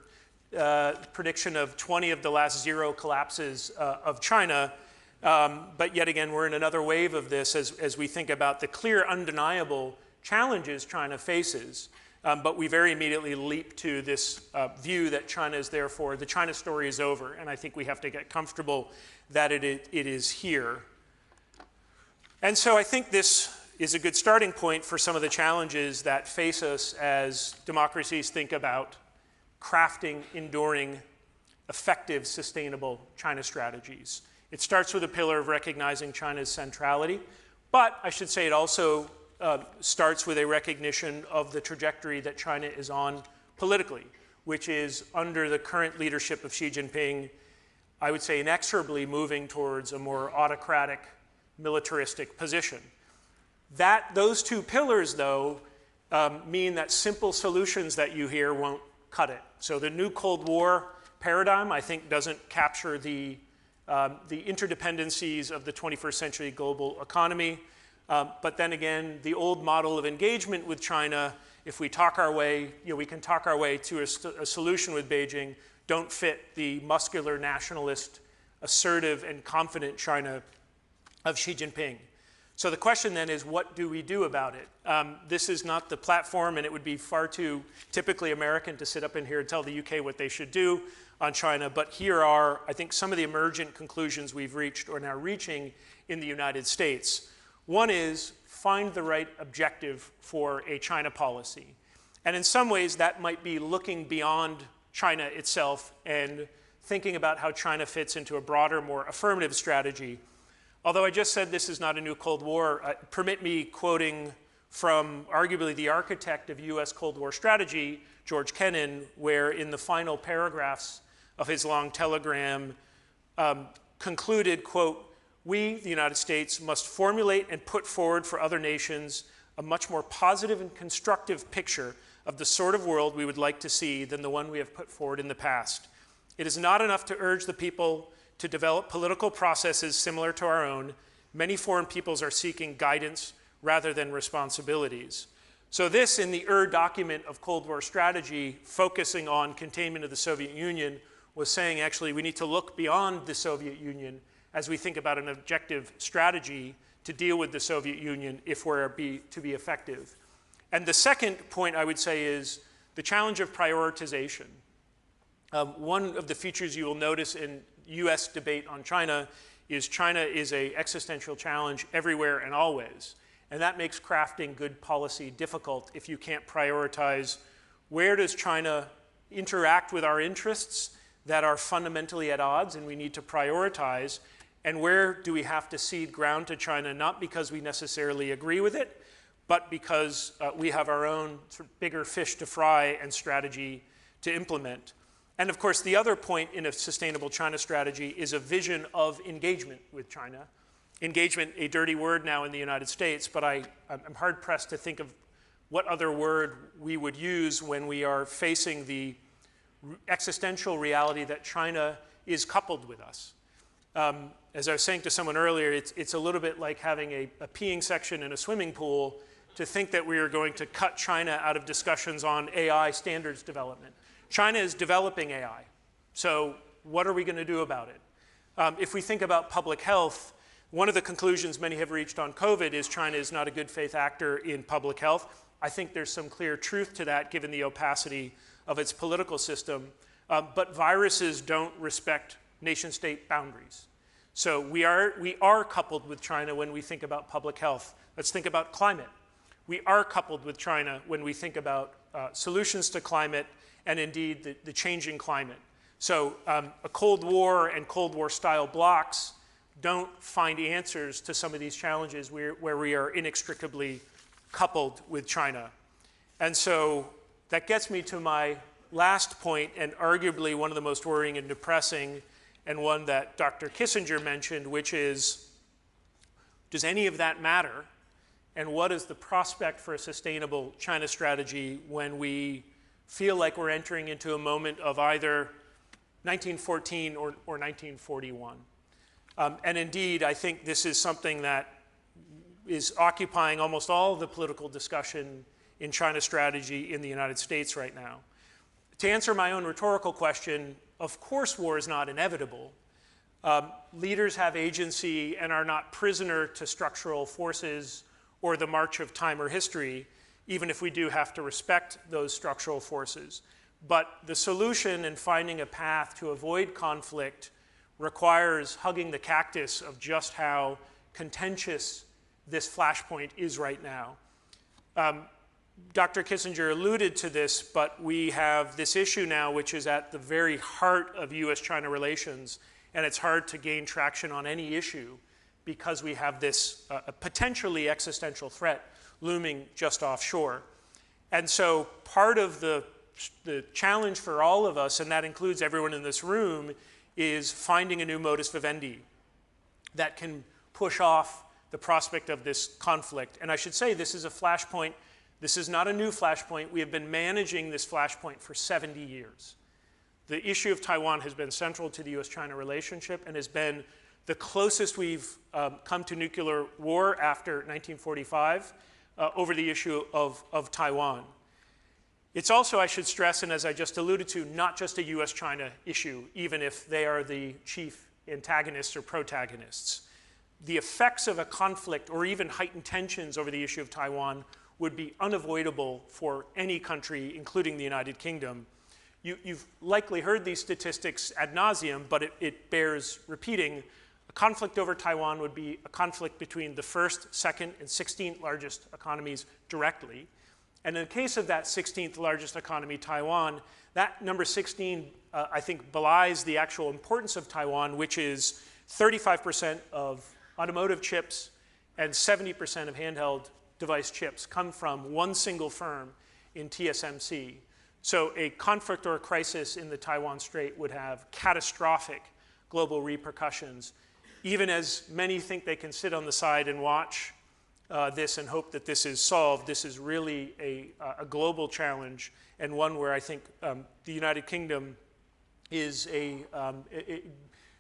F: prediction of 20 of the last 0 collapses of China. But yet again, we're in another wave of this as we think about the clear, undeniable challenges China faces. But we very immediately leap to this view that China is therefore, the China story is over. And I think we have to get comfortable that it is here. And so I think this is a good starting point for some of the challenges that face us as democracies think about crafting, enduring, effective, sustainable China strategies. It starts with a pillar of recognizing China's centrality, but I should say it also starts with a recognition of the trajectory that China is on politically, which is under the current leadership of Xi Jinping, I would say inexorably moving towards a more autocratic, militaristic position. Those two pillars, though, mean that simple solutions that you hear won't cut it. So the new Cold War paradigm, I think, doesn't capture the interdependencies of the 21st century global economy. But then again, the old model of engagement with China, if we talk our way, we can talk our way to a solution with Beijing, don't fit the muscular, nationalist, assertive, and confident China of Xi Jinping. So the question then is, what do we do about it? This is not the platform, and it would be far too typically American to sit up in here and tell the UK what they should do on China. But here are, I think, some of the emergent conclusions we've reached or now reaching in the United States. One is find the right objective for a China policy. And in some ways, that might be looking beyond China itself and thinking about how China fits into a broader, more affirmative strategy. Although I just said this is not a new Cold War, permit me quoting from arguably the architect of US Cold War strategy, George Kennan, where in the final paragraphs of his long telegram concluded, quote, "We, the United States, must formulate and put forward for other nations a much more positive and constructive picture of the sort of world we would like to see than the one we have put forward in the past. It is not enough to urge the people to develop political processes similar to our own. Many foreign peoples are seeking guidance rather than responsibilities." So this, in the document of Cold War strategy, focusing on containment of the Soviet Union, was saying actually we need to look beyond the Soviet Union as we think about an objective strategy to deal with the Soviet Union if we're to be effective. And the second point I would say is the challenge of prioritization. One of the features you will notice in US debate on China is an existential challenge everywhere and always. And that makes crafting good policy difficult if you can't prioritize where does China interact with our interests that are fundamentally at odds and we need to prioritize, and where do we have to cede ground to China, not because we necessarily agree with it, but because we have our own sort of bigger fish to fry and strategy to implement. And of course, the other point in a sustainable China strategy is a vision of engagement with China. Engagement, a dirty word now in the United States, but I'm hard-pressed to think of what other word we would use when we are facing the existential reality that China is coupled with us. As I was saying to someone earlier, it's a little bit like having a peeing section in a swimming pool to think that we are going to cut China out of discussions on AI standards development. China is developing AI, so what are we going to do about it? If we think about public health, one of the conclusions many have reached on COVID is China is not a good faith actor in public health. I think there's some clear truth to that given the opacity of its political system, but viruses don't respect nation-state boundaries. So we are coupled with China when we think about public health. Let's think about climate. We are coupled with China when we think about solutions to climate and indeed the changing climate. So a Cold War and Cold War style blocs don't find answers to some of these challenges where we are inextricably coupled with China. And so that gets me to my last point, and arguably one of the most worrying and depressing, and one that Dr. Kissinger mentioned, which is, does any of that matter? And what is the prospect for a sustainable China strategy when we feel like we're entering into a moment of either 1914 or 1941? And indeed, I think this is something that is occupying almost all of the political discussion in China strategy in the United States right now. To answer my own rhetorical question, of course war is not inevitable. Leaders have agency and are not prisoner to structural forces or the march of time or history, even if we do have to respect those structural forces. But the solution in finding a path to avoid conflict requires hugging the cactus of just how contentious this flashpoint is right now. Dr. Kissinger alluded to this, but we have this issue now which is at the very heart of US-China relations, and it's hard to gain traction on any issue because we have this potentially existential threat looming just offshore. And so part of the challenge for all of us, and that includes everyone in this room, is finding a new modus vivendi that can push off the prospect of this conflict. And I should say this is a flashpoint. This is not a new flashpoint. We have been managing this flashpoint for 70 years. The issue of Taiwan has been central to the US-China relationship and has been the closest we've come to nuclear war after 1945 over the issue of Taiwan. It's also, I should stress, and as I just alluded to, not just a US-China issue, even if they are the chief antagonists or protagonists. The effects of a conflict or even heightened tensions over the issue of Taiwan would be unavoidable for any country, including the United Kingdom. You've likely heard these statistics ad nauseum, but it bears repeating. A conflict over Taiwan would be a conflict between the first, second, and 16th largest economies directly. And in the case of that 16th largest economy, Taiwan, that number 16, I think, belies the actual importance of Taiwan, which is 35% of automotive chips and 70% of handheld device chips come from one single firm in TSMC. So a conflict or a crisis in the Taiwan Strait would have catastrophic global repercussions. Even as many think they can sit on the side and watch this and hope that this is solved, this is really a global challenge, and one where I think the United Kingdom is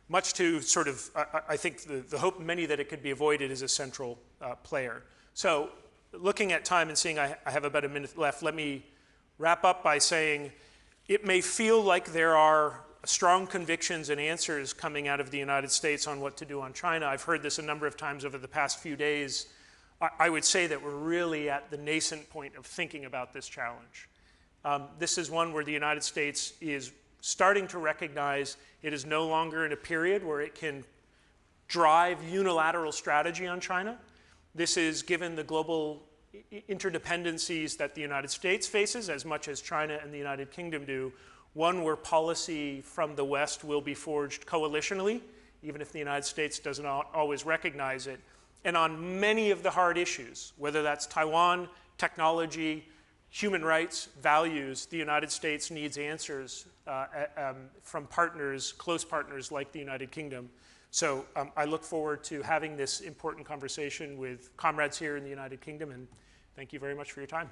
F: much to sort of, I think the hope many that it could be avoided is a central player. So looking at time and seeing I have about a minute left, let me wrap up by saying it may feel like there are strong convictions and answers coming out of the United States on what to do on China. I've heard this a number of times over the past few days. I would say that we're really at the nascent point of thinking about this challenge. This is one where the United States is starting to recognize it is no longer in a period where it can drive unilateral strategy on China. This is, given the global interdependencies that the United States faces, as much as China and the United Kingdom do, one where policy from the West will be forged coalitionally, even if the United States doesn't always recognize it. And on many of the hard issues, whether that's Taiwan, technology, human rights, values, the United States needs answers from partners, close partners like the United Kingdom. So I look forward to having this important conversation with comrades here in the United Kingdom, and thank you very much for your time.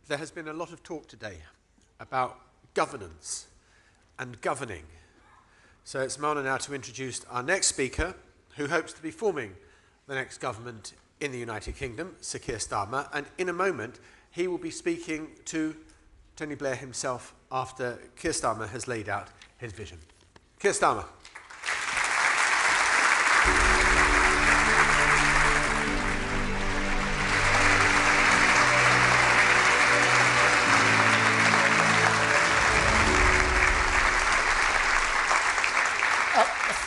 A: There has been a lot of talk today about governance and governing. So it's my honour now to introduce our next speaker, who hopes to be forming the next government in the United Kingdom, Sir Keir Starmer, and in a moment he will be speaking to Tony Blair himself after Keir Starmer has laid out his vision. Keir Starmer.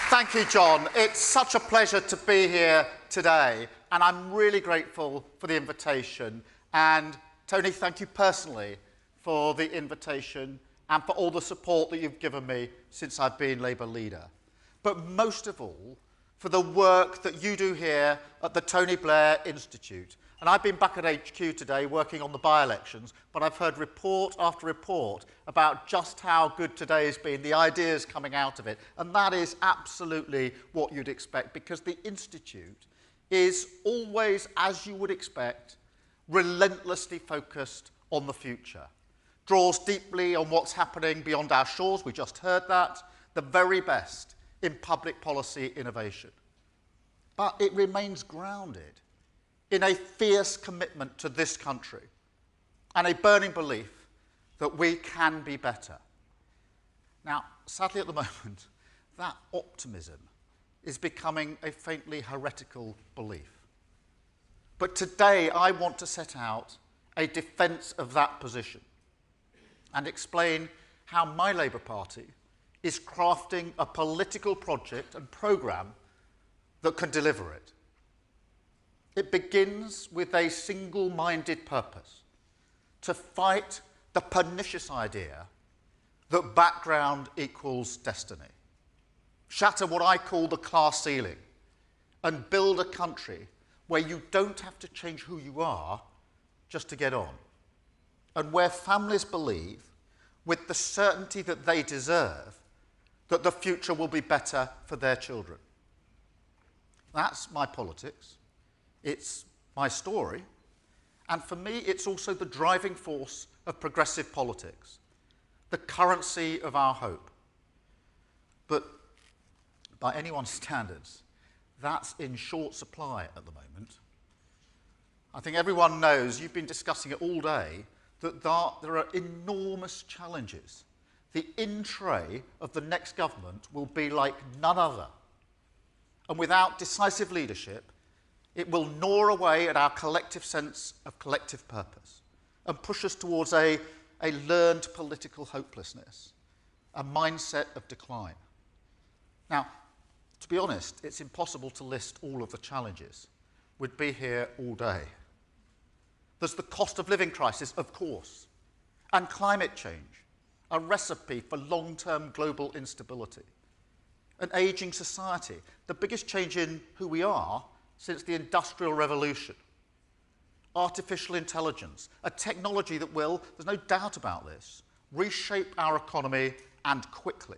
G: Thank you, John. It's such a pleasure to be here today, and I'm really grateful for the invitation. And Tony, thank you personally for the invitation and for all the support that you've given me since I've been Labour leader. But most of all, for the work that you do here at the Tony Blair Institute. And I've been back at HQ today working on the by-elections, but I've heard report after report about just how good today's been, the ideas coming out of it. And that is absolutely what you'd expect, because the Institute is always, as you would expect, relentlessly focused on the future. Draws deeply on what's happening beyond our shores, we just heard that, the very best in public policy innovation. But it remains grounded in a fierce commitment to this country and a burning belief that we can be better. Now, sadly at the moment, that optimism is becoming a faintly heretical belief. But today I want to set out a defence of that position and explain how my Labour Party is crafting a political project and programme that can deliver it. It begins with a single-minded purpose: to fight the pernicious idea that background equals destiny, shatter what I call the class ceiling, and build a country where you don't have to change who you are just to get on, and where families believe, with the certainty that they deserve, that the future will be better for their children. That's my politics. It's my story, and for me it's also the driving force of progressive politics, the currency of our hope. But by anyone's standards, that's in short supply at the moment. I think everyone knows, you've been discussing it all day, that there are enormous challenges. The in-tray of the next government will be like none other. And without decisive leadership, it will gnaw away at our collective sense of collective purpose and push us towards a learned political hopelessness, a mindset of decline. Now, to be honest, it's impossible to list all of the challenges. We'd be here all day. There's the cost of living crisis, of course, and climate change, a recipe for long-term global instability. An ageing society, the biggest change in who we are since the Industrial Revolution. Artificial intelligence, a technology that will, there's no doubt about this, reshape our economy and quickly.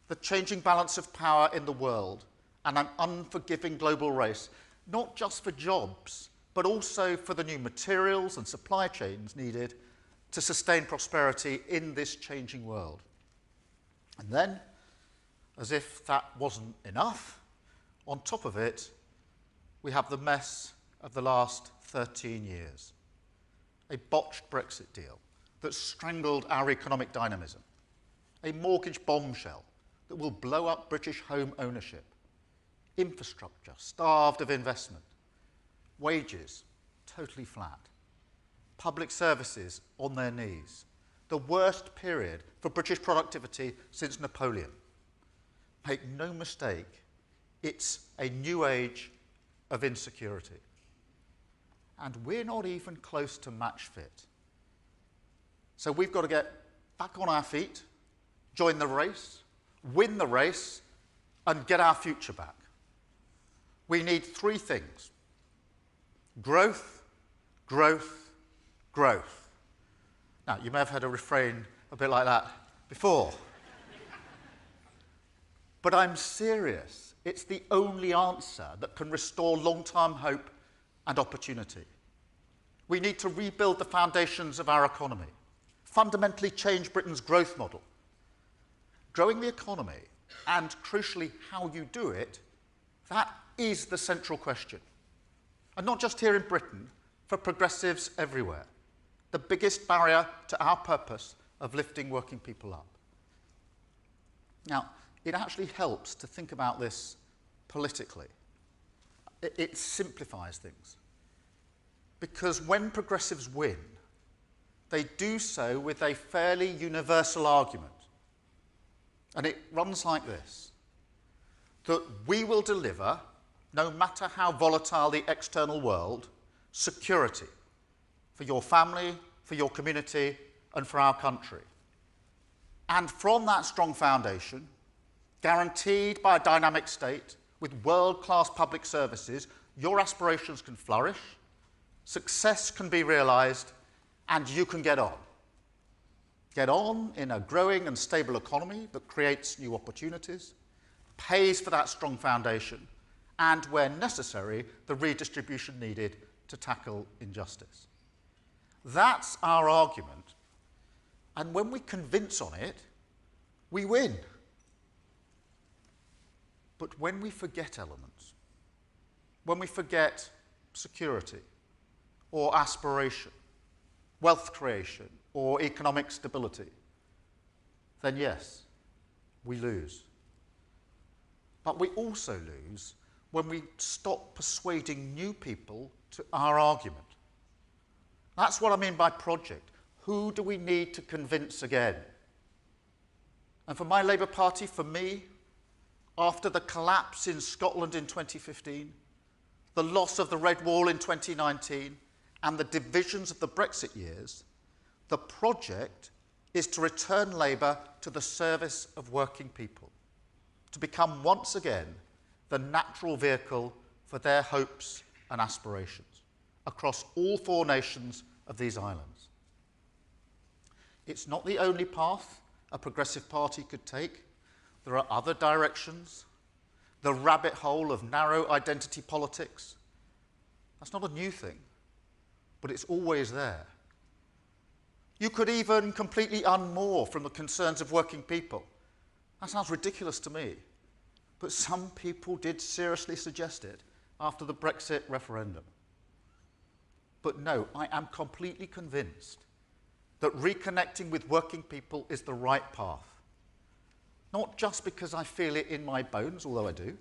G: The changing balance of power in the world and an unforgiving global race, not just for jobs, but also for the new materials and supply chains needed to sustain prosperity in this changing world. And then, as if that wasn't enough, on top of it, we have the mess of the last 13 years. A botched Brexit deal that strangled our economic dynamism. A mortgage bombshell that will blow up British home ownership. Infrastructure starved of investment. Wages totally flat. Public services on their knees. The worst period for British productivity since Napoleon. Make no mistake, it's a new age of insecurity. And we're not even close to match fit. So we've got to get back on our feet, join the race, win the race, and get our future back. We need three things: growth, growth, growth. Now, you may have heard a refrain a bit like that before. But I'm serious. It's the only answer that can restore long-term hope and opportunity. We need to rebuild the foundations of our economy, fundamentally change Britain's growth model. Growing the economy, and crucially how you do it, that is the central question. And not just here in Britain, for progressives everywhere. The biggest barrier to our purpose of lifting working people up. Now, it actually helps to think about this politically. It simplifies things. Because when progressives win, they do so with a fairly universal argument. And it runs like this: that we will deliver, no matter how volatile the external world, security for your family, for your community, and for our country. And from that strong foundation, guaranteed by a dynamic state with world-class public services, your aspirations can flourish, success can be realised, and you can get on. Get on in a growing and stable economy that creates new opportunities, pays for that strong foundation, and, where necessary, the redistribution needed to tackle injustice. That's our argument. And when we convince on it, we win. But when we forget elements, when we forget security or aspiration, wealth creation or economic stability, then yes, we lose. But we also lose when we stop persuading new people to our argument. That's what I mean by project. Who do we need to convince again? And for my Labour Party, for me, after the collapse in Scotland in 2015, the loss of the Red Wall in 2019, and the divisions of the Brexit years, the project is to return Labour to the service of working people, to become once again the natural vehicle for their hopes and aspirations across all 4 nations of these islands. It's not the only path a progressive party could take. There are other directions. The rabbit hole of narrow identity politics. That's not a new thing, but it's always there. You could even completely unmoor from the concerns of working people. That sounds ridiculous to me, but some people did seriously suggest it after the Brexit referendum. But no, I am completely convinced that reconnecting with working people is the right path. Not just because I feel it in my bones, although I do,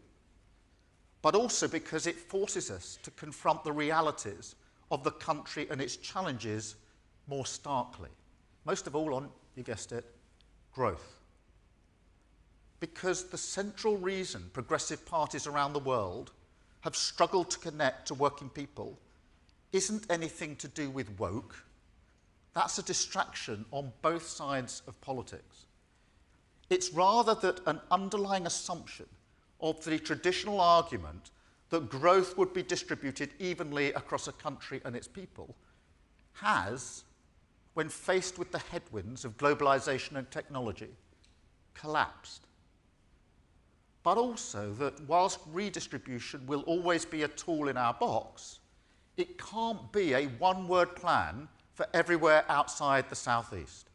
G: but also because it forces us to confront the realities of the country and its challenges more starkly. Most of all on, you guessed it, growth. Because the central reason progressive parties around the world have struggled to connect to working people isn't anything to do with woke. That's a distraction on both sides of politics. It's rather that an underlying assumption of the traditional argument that growth would be distributed evenly across a country and its people has, when faced with the headwinds of globalization and technology, collapsed. But also that whilst redistribution will always be a tool in our box, it can't be a one-word plan for everywhere outside the southeast.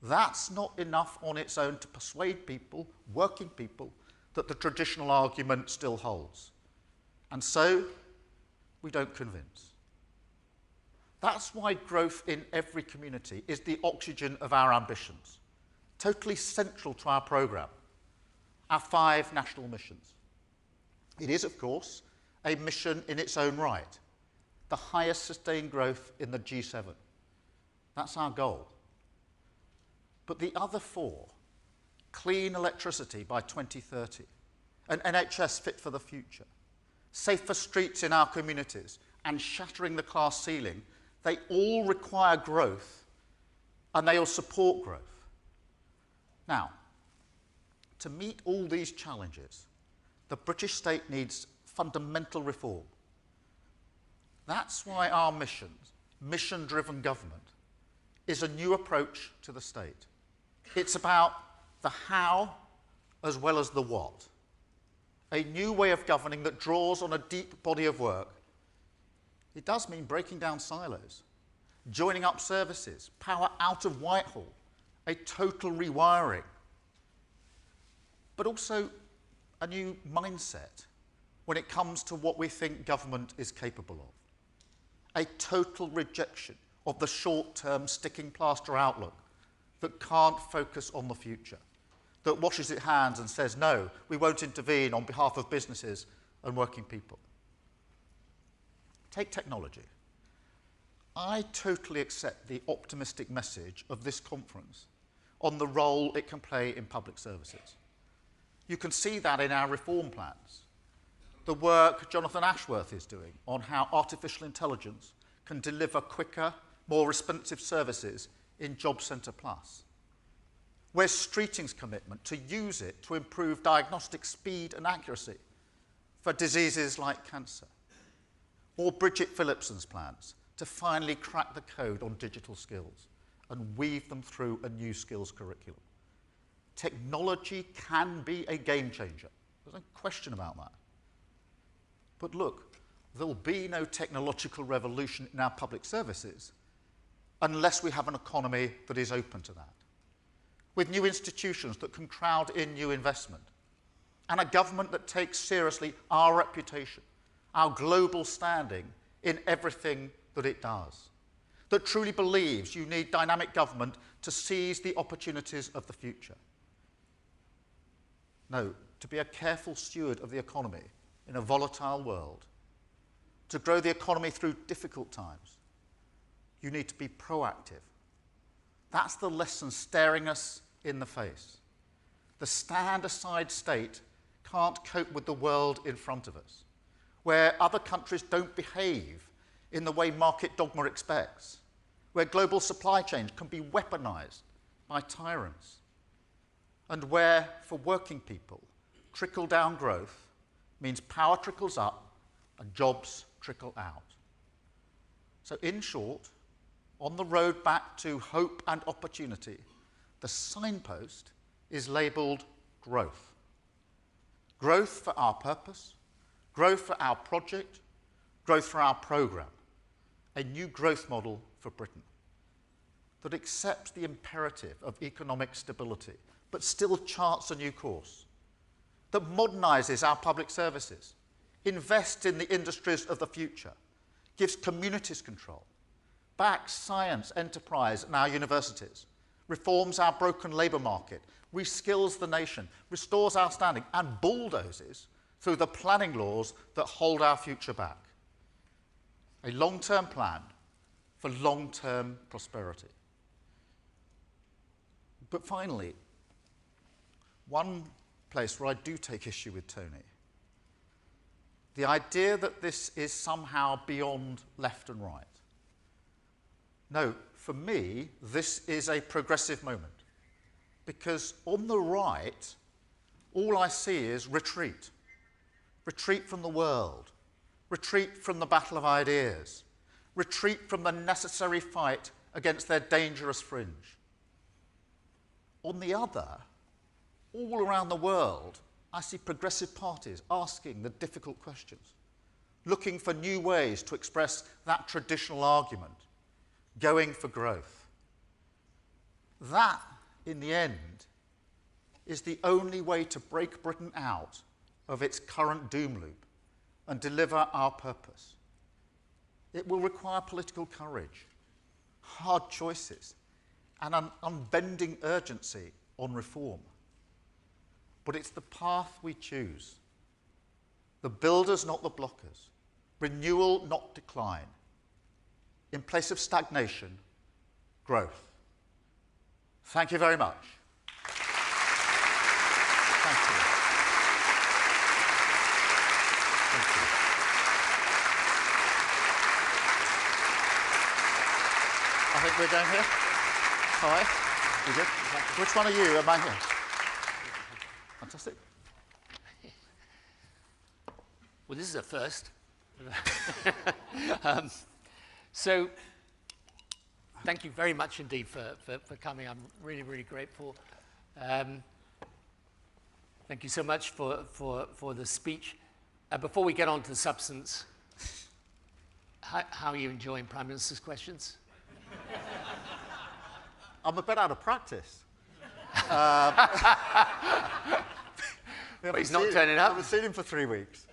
G: That's not enough on its own to persuade people, working people, that the traditional argument still holds. And so, we don't convince. That's why growth in every community is the oxygen of our ambitions, totally central to our programme, our 5 national missions. It is, of course, a mission in its own right, the highest sustained growth in the G7. That's our goal. But the other 4, clean electricity by 2030, an NHS fit for the future, safer streets in our communities, and shattering the class ceiling, they all require growth, and they all support growth. Now, to meet all these challenges, the British state needs fundamental reform. That's why our mission-driven government, is a new approach to the state. It's about the how as well as the what. A new way of governing that draws on a deep body of work. It does mean breaking down silos, joining up services, power out of Whitehall, a total rewiring. But also a new mindset when it comes to what we think government is capable of. A total rejection of the short-term sticking plaster outlook that can't focus on the future. that washes its hands and says, no, we won't intervene on behalf of businesses and working people. Take technology. I totally accept the optimistic message of this conference on the role it can play in public services. You can see that in our reform plans. The work Jonathan Ashworth is doing on how artificial intelligence can deliver quicker, more responsive services in Job Centre Plus. Where's Streeting's commitment to use it to improve diagnostic speed and accuracy for diseases like cancer? Or Bridget Phillipson's plans to finally crack the code on digital skills and weave them through a new skills curriculum. Technology can be a game changer. There's no question about that. But look, there'll be no technological revolution in our public services unless we have an economy that is open to that, with new institutions that can crowd in new investment, and a government that takes seriously our reputation, our global standing in everything that it does, that truly believes you need dynamic government to seize the opportunities of the future. No, to be a careful steward of the economy in a volatile world, to grow the economy through difficult times, you need to be proactive. That's the lesson staring us in the face. The stand-aside state can't cope with the world in front of us, where other countries don't behave in the way market dogma expects, where global supply chains can be weaponized by tyrants, and where, for working people, trickle-down growth means power trickles up and jobs trickle out. So in short, on the road back to hope and opportunity, the signpost is labelled growth. Growth for our purpose, growth for our project, growth for our programme. A new growth model for Britain that accepts the imperative of economic stability, but still charts a new course, that modernises our public services, invests in the industries of the future, gives communities control, backs science, enterprise and our universities, reforms our broken labour market, reskills the nation, restores our standing, and bulldozes through the planning laws that hold our future back. A long-term plan for long-term prosperity. But finally, one place where I do take issue with Tony, the idea that this is somehow beyond left and right. No, for me, this is a progressive moment. Because on the right, all I see is retreat. Retreat from the world. Retreat from the battle of ideas. Retreat from the necessary fight against their dangerous fringe. On the other, all around the world, I see progressive parties asking the difficult questions, looking for new ways to express that traditional argument, going for growth. That, in the end, is the only way to break Britain out of its current doom loop and deliver our purpose. It will require political courage, hard choices, and an unbending urgency on reform. But it's the path we choose. The builders, not the blockers. Renewal, not decline. In place of stagnation, growth. Thank you very much. Thank you. Thank you. I think we're going here. Hi. You good? Which one are you? Am I here? Fantastic.
H: Well, this is a first. So, thank you very much indeed for coming. I'm really, really grateful. Thank you so much for the speech. Before we get on to the substance, how are you enjoying Prime Minister's questions?
G: I'm a bit out of practice.
H: But he's not turning up.
G: I haven't seen him for 3 weeks.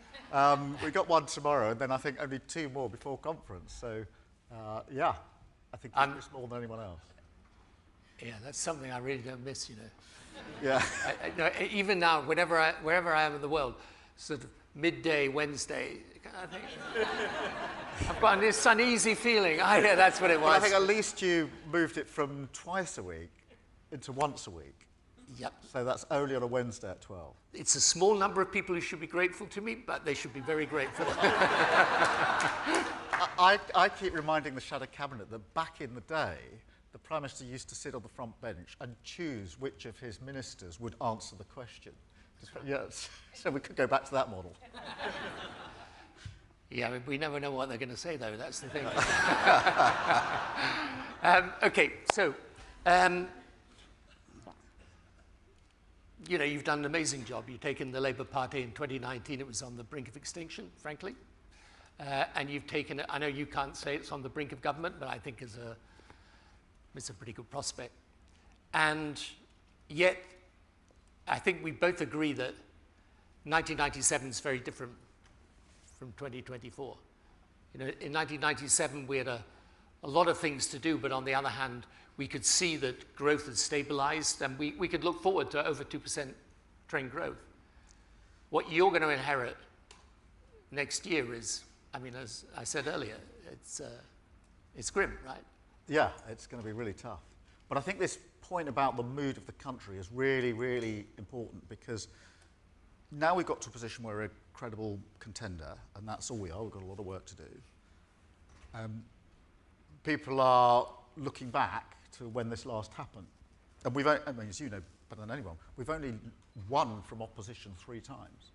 G: We got one tomorrow, and then I think only 2 more before conference. So, yeah, I think he's more than anyone else.
H: Yeah, that's something I really don't miss, you know.
G: Yeah.
H: No, even now, wherever I am in the world, sort of midday Wednesday, I think I've got this uneasy feeling. Yeah, that's what it was.
G: Well, I think at least you moved it from twice a week into once a week.
H: Yep.
G: So that's only on a Wednesday at 12.
H: It's a small number of people who should be grateful to me, but they should be very grateful.
G: I keep reminding the Shadow Cabinet that back in the day, the Prime Minister used to sit on the front bench and choose which of his ministers would answer the question. Yes, so we could go back to that model.
H: Yeah, I mean, we never know what they're going to say, though. That's the thing. Okay, so, you know, you've done an amazing job. You've taken the Labour Party in 2019. It was on the brink of extinction, frankly. And you've taken it, I know you can't say it's on the brink of government, but I think it's a pretty good prospect. And yet, I think we both agree that 1997 is very different from 2024. You know, in 1997, we had a lot of things to do, but on the other hand, we could see that growth had stabilized, and we could look forward to over 2% trend growth. What you're going to inherit next year is, I mean, as I said earlier, it's grim, right?
G: Yeah, it's going to be really tough. But I think this point about the mood of the country is really, really important, because now we've got to a position where we're a credible contender, and that's all we are. We've got a lot of work to do. People are looking back to when this last happened. And we've, I mean, as you know better than anyone, we've only won from opposition 3 times.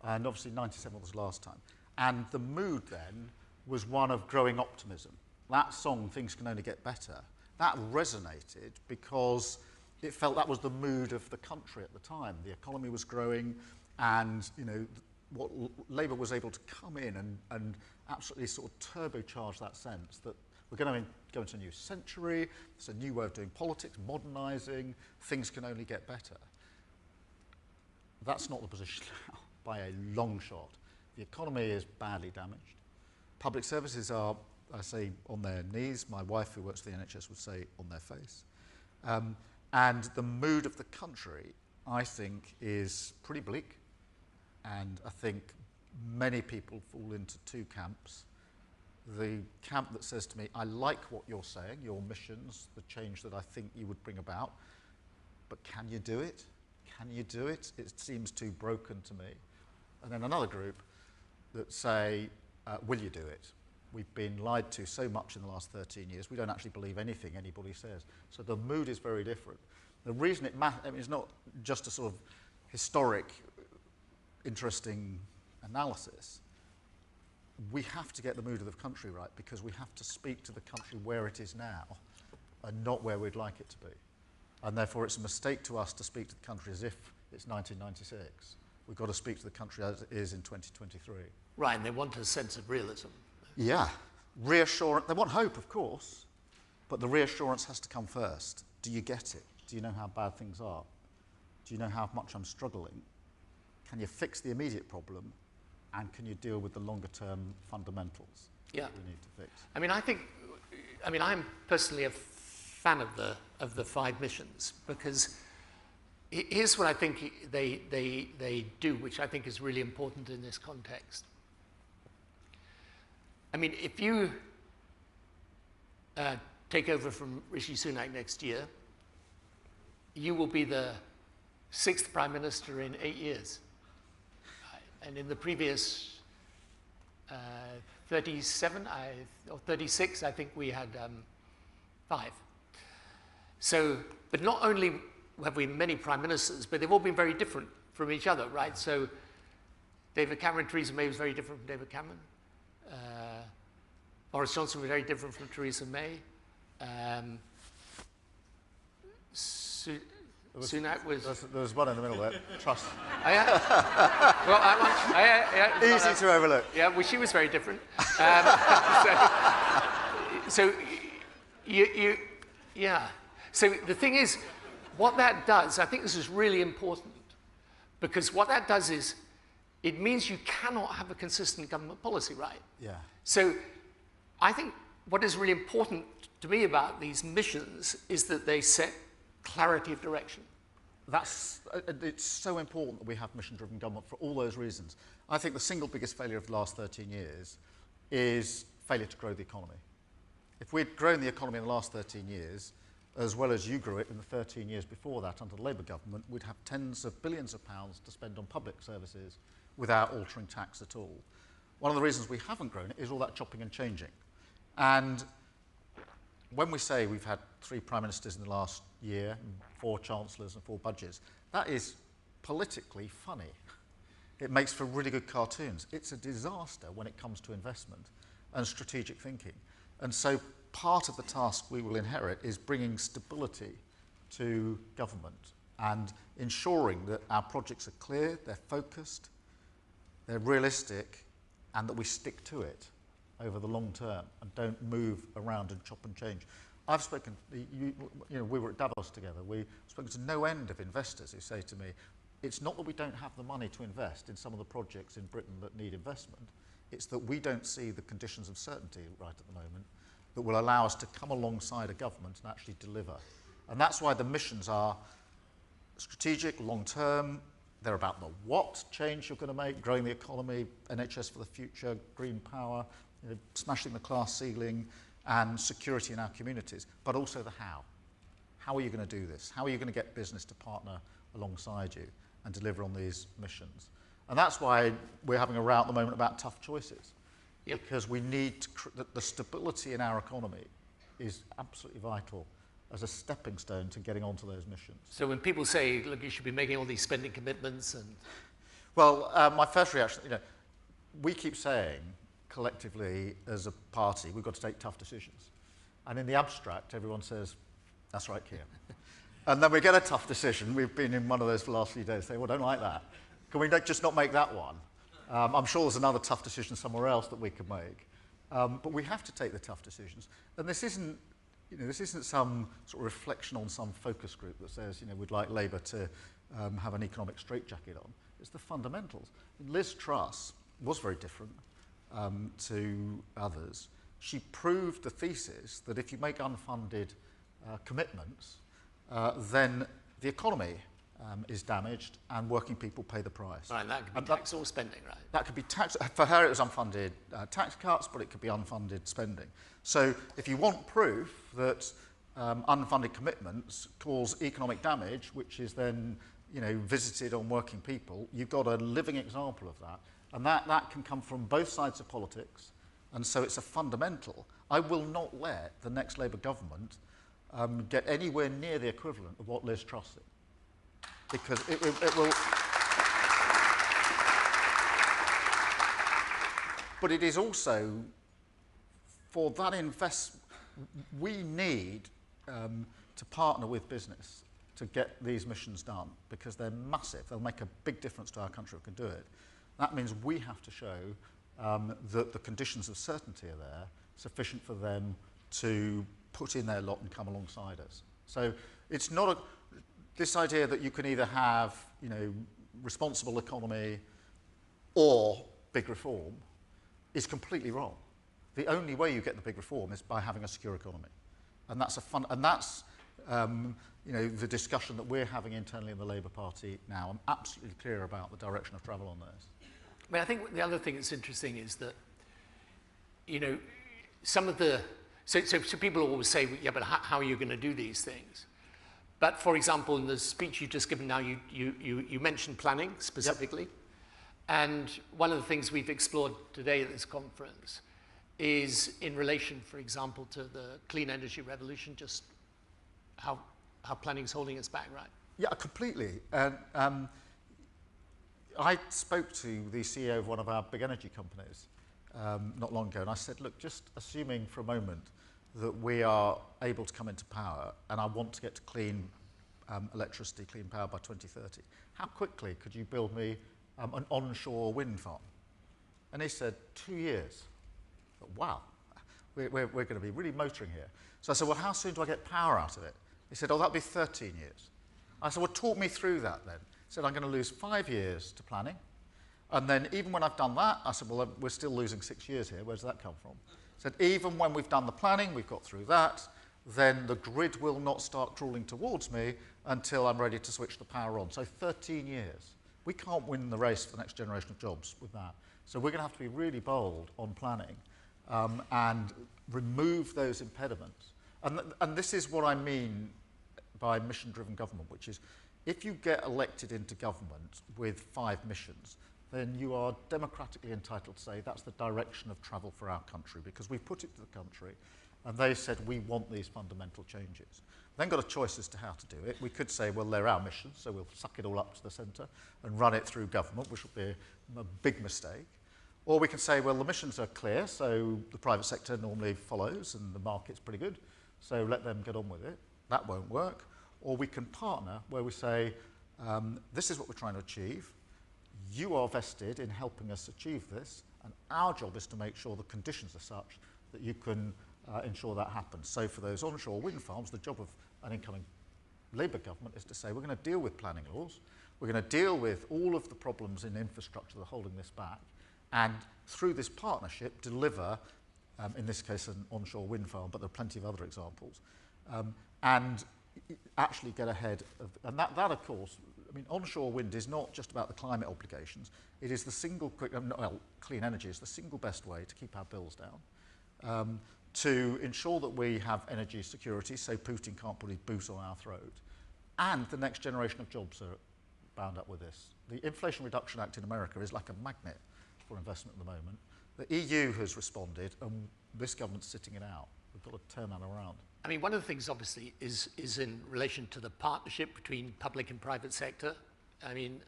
G: And obviously 97 was the last time. And the mood then was one of growing optimism. That song, Things Can Only Get Better, that resonated because it felt that was the mood of the country at the time. The economy was growing, and you know, what Labour was able to come in and absolutely sort of turbocharge that sense that we're going to go into a new century, it's a new way of doing politics, modernising, things can only get better. That's not the position now, by a long shot. The economy is badly damaged. Public services are, I say, on their knees. My wife, who works for the NHS, would say on their face. And the mood of the country, I think, is pretty bleak. And I think many people fall into 2 camps. The camp that says to me, I like what you're saying, your missions, the change that I think you would bring about, but can you do it? Can you do it? It seems too broken to me. And then another group that say, will you do it? We've been lied to so much in the last 13 years, we don't actually believe anything anybody says. So the mood is very different. The reason it matters, I mean, it's not just a sort of historic, interesting analysis. We have to get the mood of the country right, because we have to speak to the country where it is now and not where we'd like it to be. And therefore it's a mistake to us to speak to the country as if it's 1996. We've got to speak to the country as it is in 2023.
H: Right, and they want a sense of realism.
G: Yeah, reassurance. They want hope, of course, but the reassurance has to come first. Do you get it? Do you know how bad things are? Do you know how much I'm struggling? Can you fix the immediate problem? And can you deal with the longer-term fundamentals that we need to fix? I mean,
H: I'm personally a fan of the 5 missions, because here's what I think they do, which I think is really important in this context. I mean, if you take over from Rishi Sunak next year, you will be the 6th Prime Minister in 8 years. And in the previous 37 or 36, I think we had 5. So, but not only have we many prime ministers, but they've all been very different from each other, right? So David Cameron, Theresa May was very different from David Cameron. Boris Johnson was very different from Theresa May. Sunak was...
G: There was one in the middle there, Truss.
H: Oh, yeah? Well,
G: Easy to overlook.
H: Yeah, well, she was very different. Yeah. So the thing is, what that does, I think this is really important, because what that does is, it means you cannot have a consistent government policy, right?
G: Yeah.
H: So I think what is really important to me about these missions is that they set clarity of direction.
G: It's so important that we have mission-driven government for all those reasons. I think the single biggest failure of the last 13 years is failure to grow the economy. If we'd grown the economy in the last 13 years, as well as you grew it in the 13 years before that under the Labour government, we'd have tens of billions of pounds to spend on public services without altering tax at all. One of the reasons we haven't grown it is all that chopping and changing. And when we say we've had 3 prime ministers in the last year, 4 chancellors and 4 budgets, that is politically funny. It makes for really good cartoons. It's a disaster when it comes to investment and strategic thinking. And so part of the task we will inherit is bringing stability to government and ensuring that our projects are clear, they're focused, they're realistic, and that we stick to it over the long term and don't move around and chop and change. I've spoken, we were at Davos together, we've spoken to no end of investors who say to me, it's not that we don't have the money to invest in some of the projects in Britain that need investment, it's that we don't see the conditions of certainty right at the moment that will allow us to come alongside a government and actually deliver. And that's why the missions are strategic, long-term. They're about the what change you're going to make, growing the economy, NHS for the future, green power, smashing the class ceiling, and security in our communities, but also the how. How are you going to do this? How are you going to get business to partner alongside you and deliver on these missions? And that's why we're having a row at the moment about tough choices. Yep. Because we need the stability in our economy is absolutely vital as a stepping stone to getting onto those missions.
H: So when people say, look, you should be making all these spending commitments and...
G: Well, my first reaction, we keep saying collectively as a party, we've got to take tough decisions. And in the abstract, everyone says, that's right, Keir. And then we get a tough decision. We've been in one of those for the last few days, saying, well, don't like that. Can we just not make that one? I'm sure there's another tough decision somewhere else that we could make. But we have to take the tough decisions. And this isn't some sort of reflection on some focus group that says, we'd like Labour to have an economic straitjacket on. It's the fundamentals. Liz Truss was very different to others. She proved the thesis that if you make unfunded commitments, then the economy is damaged and working people pay the price.
H: Right, and that could be tax or spending, right?
G: That could be tax. For her, it was unfunded tax cuts, but it could be unfunded spending. So if you want proof that unfunded commitments cause economic damage, which is then visited on working people, you've got a living example of that. And that can come from both sides of politics. And so it's a fundamental. I will not let the next Labour government get anywhere near the equivalent of what Liz Truss did. Because it will... But it is also, for that investment, we need to partner with business to get these missions done because they're massive. They'll make a big difference to our country if we can do it. That means we have to show that the conditions of certainty are there, sufficient for them to put in their lot and come alongside us. So it's not this idea that you can either have, responsible economy or big reform is completely wrong. The only way you get the big reform is by having a secure economy. And that's the discussion that we're having internally in the Labour Party now. I'm absolutely clear about the direction of travel on this.
H: I mean, I think the other thing that's interesting is that, some of the... So people always say, yeah, but how are you going to do these things? But, for example, in the speech you've just given now, you mentioned planning specifically. Yep. And one of the things we've explored today at this conference is in relation, for example, to the clean energy revolution, just how planning's holding us back, right?
G: Yeah, completely. I spoke to the CEO of one of our big energy companies not long ago, and I said, look, just assuming for a moment that we are able to come into power and I want to get to clean electricity, clean power by 2030, how quickly could you build me an onshore wind farm? And he said, 2 years. Wow, we're going to be really motoring here. So I said, well, how soon do I get power out of it? He said, oh, that'll be 13 years. I said, well, talk me through that then. He said, I'm going to lose 5 years to planning. And then even when I've done that, I said, well, we're still losing 6 years here. Where does that come from? Said even when we've done the planning, we've got through that, then the grid will not start crawling towards me until I'm ready to switch the power on. So 13 years. We can't win the race for the next generation of jobs with that. So we're going to have to be really bold on planning and remove those impediments. And this is what I mean by mission-driven government, which is if you get elected into government with 5 missions, then you are democratically entitled to say that's the direction of travel for our country, because we put it to the country and they said we want these fundamental changes. Then got a choice as to how to do it. We could say, well, they're our missions, so we'll suck it all up to the centre and run it through government, which will be a big mistake. Or we can say, well, the missions are clear, so the private sector normally follows and the market's pretty good, so let them get on with it. That won't work. Or we can partner where we say, this is what we're trying to achieve. You are vested in helping us achieve this, and our job is to make sure the conditions are such that you can ensure that happens. So for those onshore wind farms, the job of an incoming Labour government is to say, we're going to deal with planning laws, we're going to deal with all of the problems in infrastructure that are holding this back, and through this partnership deliver, in this case an onshore wind farm, but there are plenty of other examples, and actually get ahead of, and that of course, I mean, onshore wind is not just about the climate obligations, it is the single, clean energy is the single best way to keep our bills down, to ensure that we have energy security, so Putin can't put his boot on our throat, and the next generation of jobs are bound up with this. The Inflation Reduction Act in America is like a magnet for investment at the moment. The EU has responded, and this government's sitting it out. We've got to turn that around.
H: I mean, one of the things, obviously, is in relation to the partnership between public and private sector. I mean,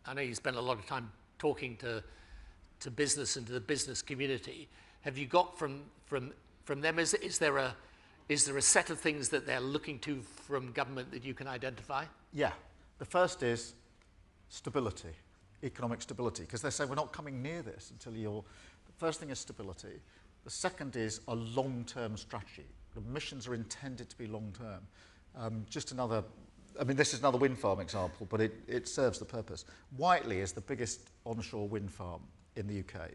H: I know you spend a lot of time talking to business and to the business community. Have you got from them, is there a set of things that they're looking to from government that you can identify?
G: Yeah. The first is stability, economic stability, because they say we're not coming near this until you're... The first thing is stability. The second is a long-term strategy. The missions are intended to be long-term. Just another, I mean, this is another wind farm example, but it serves the purpose. Whiteley is the biggest onshore wind farm in the UK.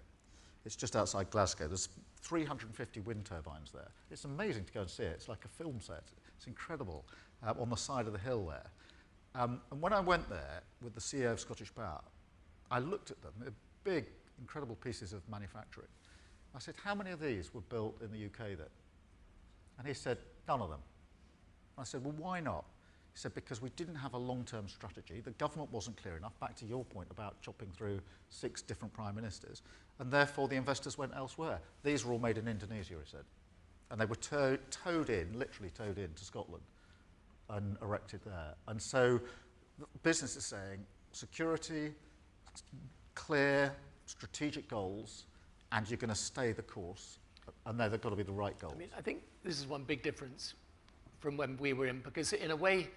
G: It's just outside Glasgow. There's 350 wind turbines there. It's amazing to go and see it. It's like a film set. It's incredible, on the side of the hill there. And when I went there with the CEO of Scottish Power, I looked at them. They're big, incredible pieces of manufacturing. I said, how many of these were built in the UK then? And he said, none of them. I said, well, why not? He said, because we didn't have a long-term strategy. The government wasn't clear enough, back to your point about chopping through 6 different prime ministers, and therefore the investors went elsewhere. These were all made in Indonesia, he said. And they were towed in, literally towed in to Scotland and erected there. And so business is saying security, clear, strategic goals, and you're going to stay the course, and they've got to be the right goals.
H: I mean, I think this is one big difference from when we were in, because in a way,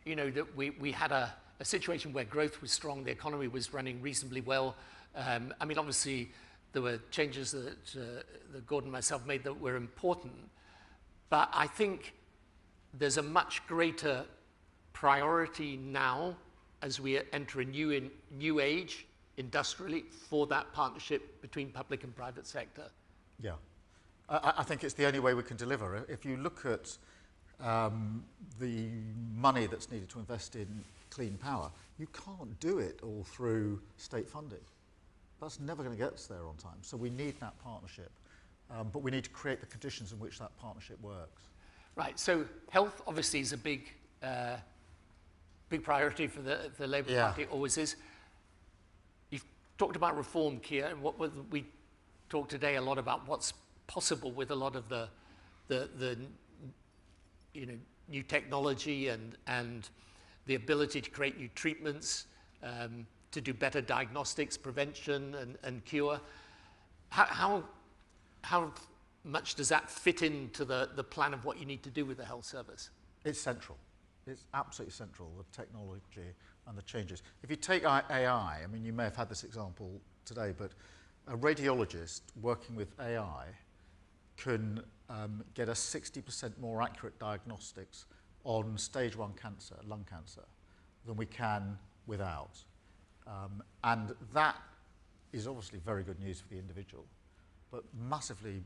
H: you know, that we had a situation where growth was strong, the economy was running reasonably well. I mean, obviously, there were changes that Gordon and myself made that were important, but I think there's a much greater priority now as we enter a new age industrially for that partnership between public and private sector.
G: Yeah. I think it's the only way we can deliver. If you look at the money that's needed to invest in clean power, you can't do it all through state funding. That's never going to get us there on time. So we need that partnership. But we need to create the conditions in which that partnership works.
H: Right, so health obviously is a big priority for the Labour Party, always is. You've talked about reform, Keir, and we talked today a lot about what's possible with a lot of the you know, new technology and the ability to create new treatments, to do better diagnostics, prevention and cure. How much does that fit into the plan of what you need to do with the health service?
G: It's central. It's absolutely central, the technology and the changes. If you take AI, I mean, you may have had this example today, but a radiologist working with AI can get a 60% more accurate diagnostics on stage 1 cancer, lung cancer, than we can without. And that is obviously very good news for the individual, but massively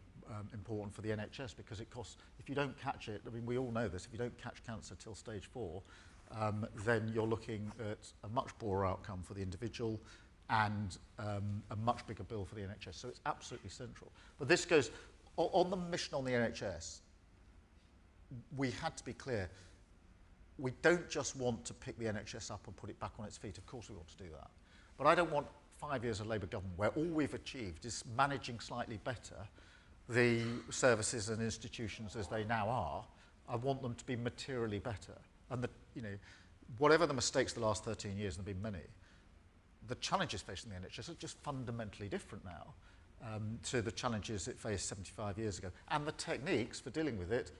G: important for the NHS because it costs, if you don't catch it, I mean, we all know this, if you don't catch cancer till stage 4, then you're looking at a much poorer outcome for the individual and a much bigger bill for the NHS. So it's absolutely central. But this goes, on the mission on the NHS, we had to be clear, we don't just want to pick the NHS up and put it back on its feet. Of course we want to do that. But I don't want 5 years of Labour government where all we've achieved is managing slightly better the services and institutions as they now are. I want them to be materially better. And whatever the mistakes the last 13 years, and there have been many, the challenges facing the NHS are just fundamentally different now to the challenges it faced 75 years ago. And the techniques for dealing with it,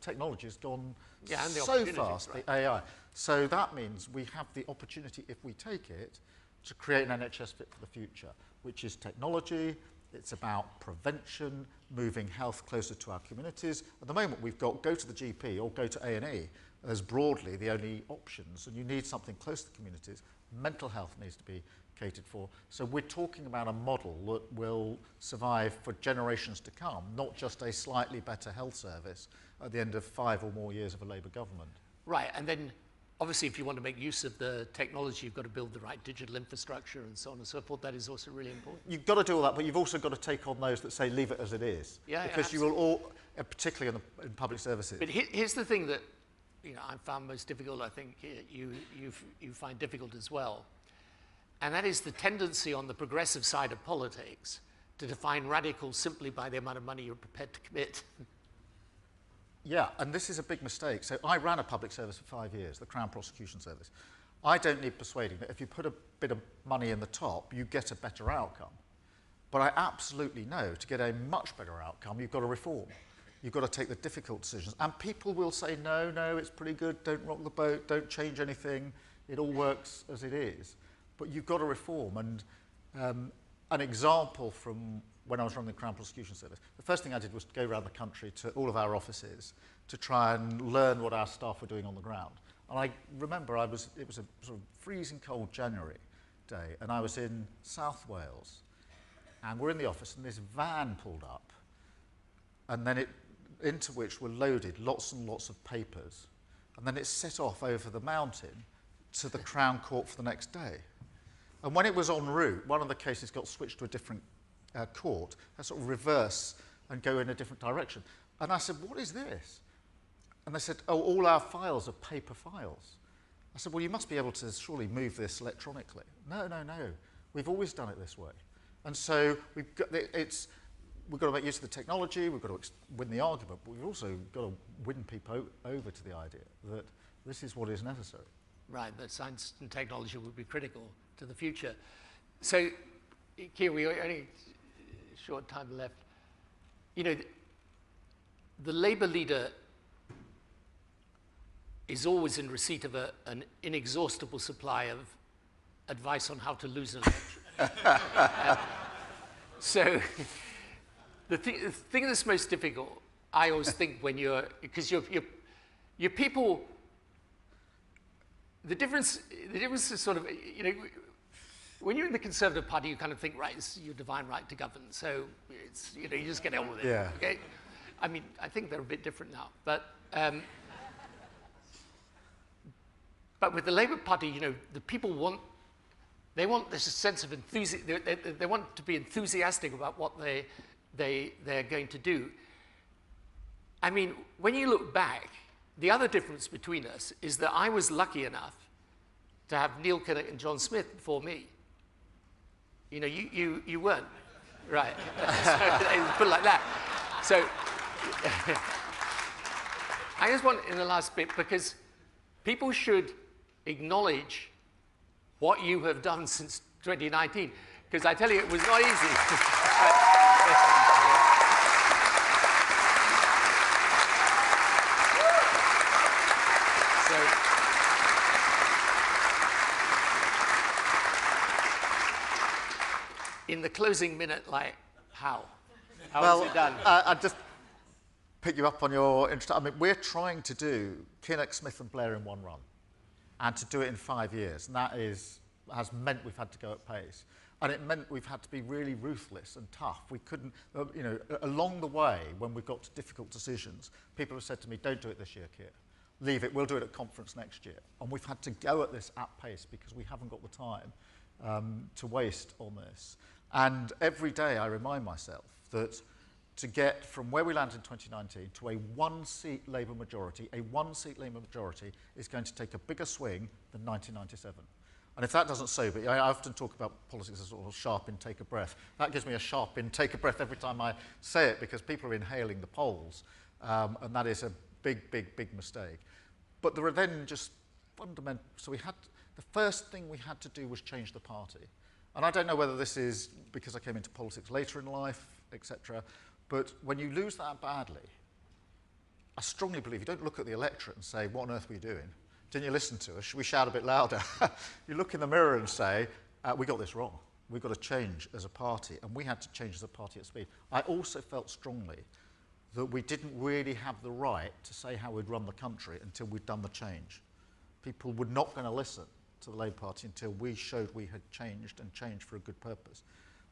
G: technology has gone so fast, right? The AI. So that means we have the opportunity, if we take it, to create an NHS fit for the future, which is technology, it's about prevention, moving health closer to our communities. At the moment, we've got go to the GP or go to A&E as broadly the only options, and you need something close to the communities. Mental health needs to be catered for. So we're talking about a model that will survive for generations to come, not just a slightly better health service at the end of 5 or more years of a Labour government.
H: Right, and then obviously if you want to make use of the technology, you've got to build the right digital infrastructure and so on and so forth. That is also really important. You've
G: got to do all that, but you've also got to take on those that say leave it as it is.
H: Yeah,
G: because you will all, particularly in public services.
H: But here's the thing that I found most difficult, I think you find difficult as well. And that is the tendency on the progressive side of politics to define radical simply by the amount of money you're prepared to commit.
G: Yeah, and this is a big mistake. So I ran a public service for 5 years, the Crown Prosecution Service. I don't need persuading that if you put a bit of money in the top, you get a better outcome. But I absolutely know to get a much better outcome, you've got to reform. You've got to take the difficult decisions. And people will say, no, it's pretty good, don't rock the boat, don't change anything, it all works as it is. But you've got to reform. And an example from when I was running the Crown Prosecution Service, the first thing I did was to go around the country to all of our offices to try and learn what our staff were doing on the ground. And I remember it was a sort of freezing cold January day, and I was in South Wales, and we're in the office, and this van pulled up, and then into which were loaded lots and lots of papers, and then it set off over the mountain to the Crown Court for the next day. And when it was en route, one of the cases got switched to a different court, a sort of reverse and go in a different direction. And I said, what is this? And they said, oh, all our files are paper files. I said, well, you must be able to surely move this electronically. No. We've always done it this way. And so we've got to make use of the technology, we've got to win the argument, but we've also got to win people over to the idea that this is what is necessary.
H: Right, that science and technology will be critical to the future. So, Keir, we only a short time left. The Labour leader is always in receipt of an inexhaustible supply of advice on how to lose an election. So, the thing that's most difficult, I always think when because your people. The difference is sort of, when you're in the Conservative Party, you kind of think, right, it's your divine right to govern. So, you just get on with it,
G: yeah.
H: Okay? I mean, I think they're a bit different now. But with the Labour Party, the people want this sense of enthusiasm. They want to be enthusiastic about what they're going to do. I mean, when you look back, the other difference between us is that I was lucky enough to have Neil Kinnock and John Smith before me. You weren't, right? So, put it like that. So I just want in the last bit, because people should acknowledge what you have done since 2019, because I tell you, it was not easy. In the closing minute, how was it done?
G: I'd just pick you up on your interest. I mean, we're trying to do Kinnock, Smith and Blair in one run, and to do it in 5 years. And that has meant we've had to go at pace. And it meant we've had to be really ruthless and tough. We couldn't, you know, along the way, when we've got to difficult decisions, people have said to me, don't do it this year, Keir. Leave it, we'll do it at conference next year. And we've had to go at this at pace because we haven't got the time to waste on this. And every day I remind myself that to get from where we landed in 2019 to a one-seat Labour majority, is going to take a bigger swing than 1997. And if that doesn't sober, I often talk about politics as sort of sharp in, take a breath. That gives me a sharp in, take a breath every time I say it because people are inhaling the polls. And that is a big, big, big mistake. But there are then just fundamental, so the first thing we had to do was change the party. And I don't know whether this is because I came into politics later in life, etc. But when you lose that badly, I strongly believe you don't look at the electorate and say, what on earth were you doing? Didn't you listen to us? Should we shout a bit louder? You look in the mirror and say, we got this wrong. We've got to change as a party. And we had to change as a party at speed. I also felt strongly that we didn't really have the right to say how we'd run the country until we'd done the change. People were not going to listen to the Labour Party until we showed we had changed and changed for a good purpose.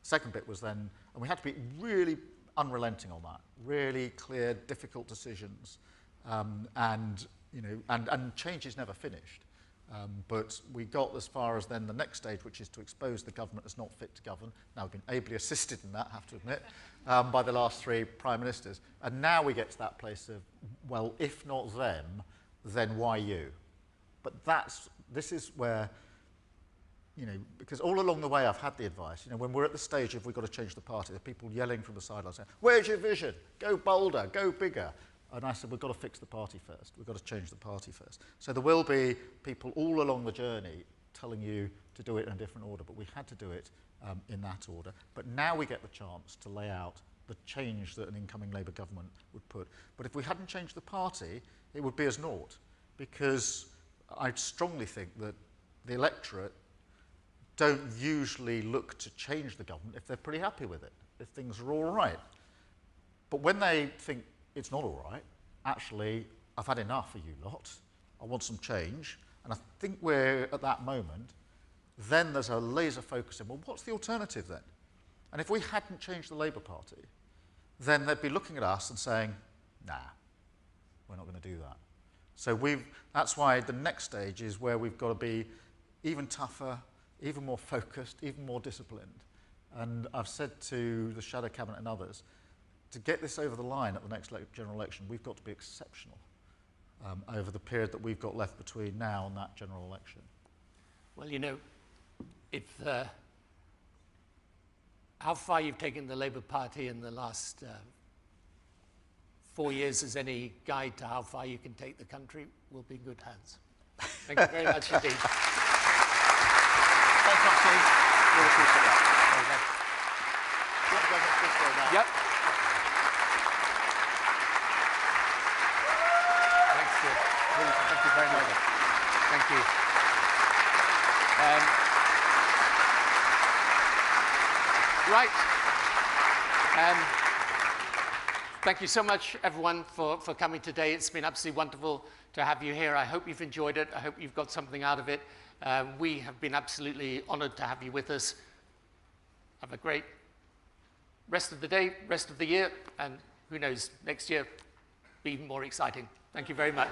G: The second bit was then, and we had to be really unrelenting on that, really clear, difficult decisions, and change is never finished. But we got as far as then the next stage, which is to expose the government as not fit to govern. Now, we've been ably assisted in that, I have to admit, by the last 3 prime ministers. And now we get to that place of, well, if not them, then why you? But this is where, you know, because all along the way I've had the advice, you know, when we're at the stage of we've got to change the party, there are people yelling from the sidelines saying, where's your vision? Go bolder, go bigger. And I said, we've got to fix the party first. We've got to change the party first. So there will be people all along the journey telling you to do it in a different order, but we had to do it in that order. But now we get the chance to lay out the change that an incoming Labour government would put. But if we hadn't changed the party, it would be as naught, because I strongly think that the electorate don't usually look to change the government if they're pretty happy with it, if things are all right. But when they think it's not all right, actually, I've had enough of you lot, I want some change, and I think we're at that moment, then there's a laser focus in, well, what's the alternative then? And if we hadn't changed the Labour Party, then they'd be looking at us and saying, nah, we're not going to do that. So that's why the next stage is where we've got to be even tougher, even more focused, even more disciplined. And I've said to the Shadow Cabinet and others, to get this over the line at the next general election, we've got to be exceptional over the period that we've got left between now and that general election.
H: Well, you know, if how far you've taken the Labour Party in the last 4 years as any guide to how far you can take the country, will be in good hands. Thank you very much indeed.
G: Thanks, Martin. Really appreciate that.
H: Yep. Thanks, Keir. Really, thank you very much. Thank you. Right. Thank you so much, everyone, for coming today. It's been absolutely wonderful to have you here. I hope you've enjoyed it. I hope you've got something out of it. We have been absolutely honoured to have you with us. Have a great rest of the day, rest of the year, and who knows, next year, be even more exciting. Thank you very much.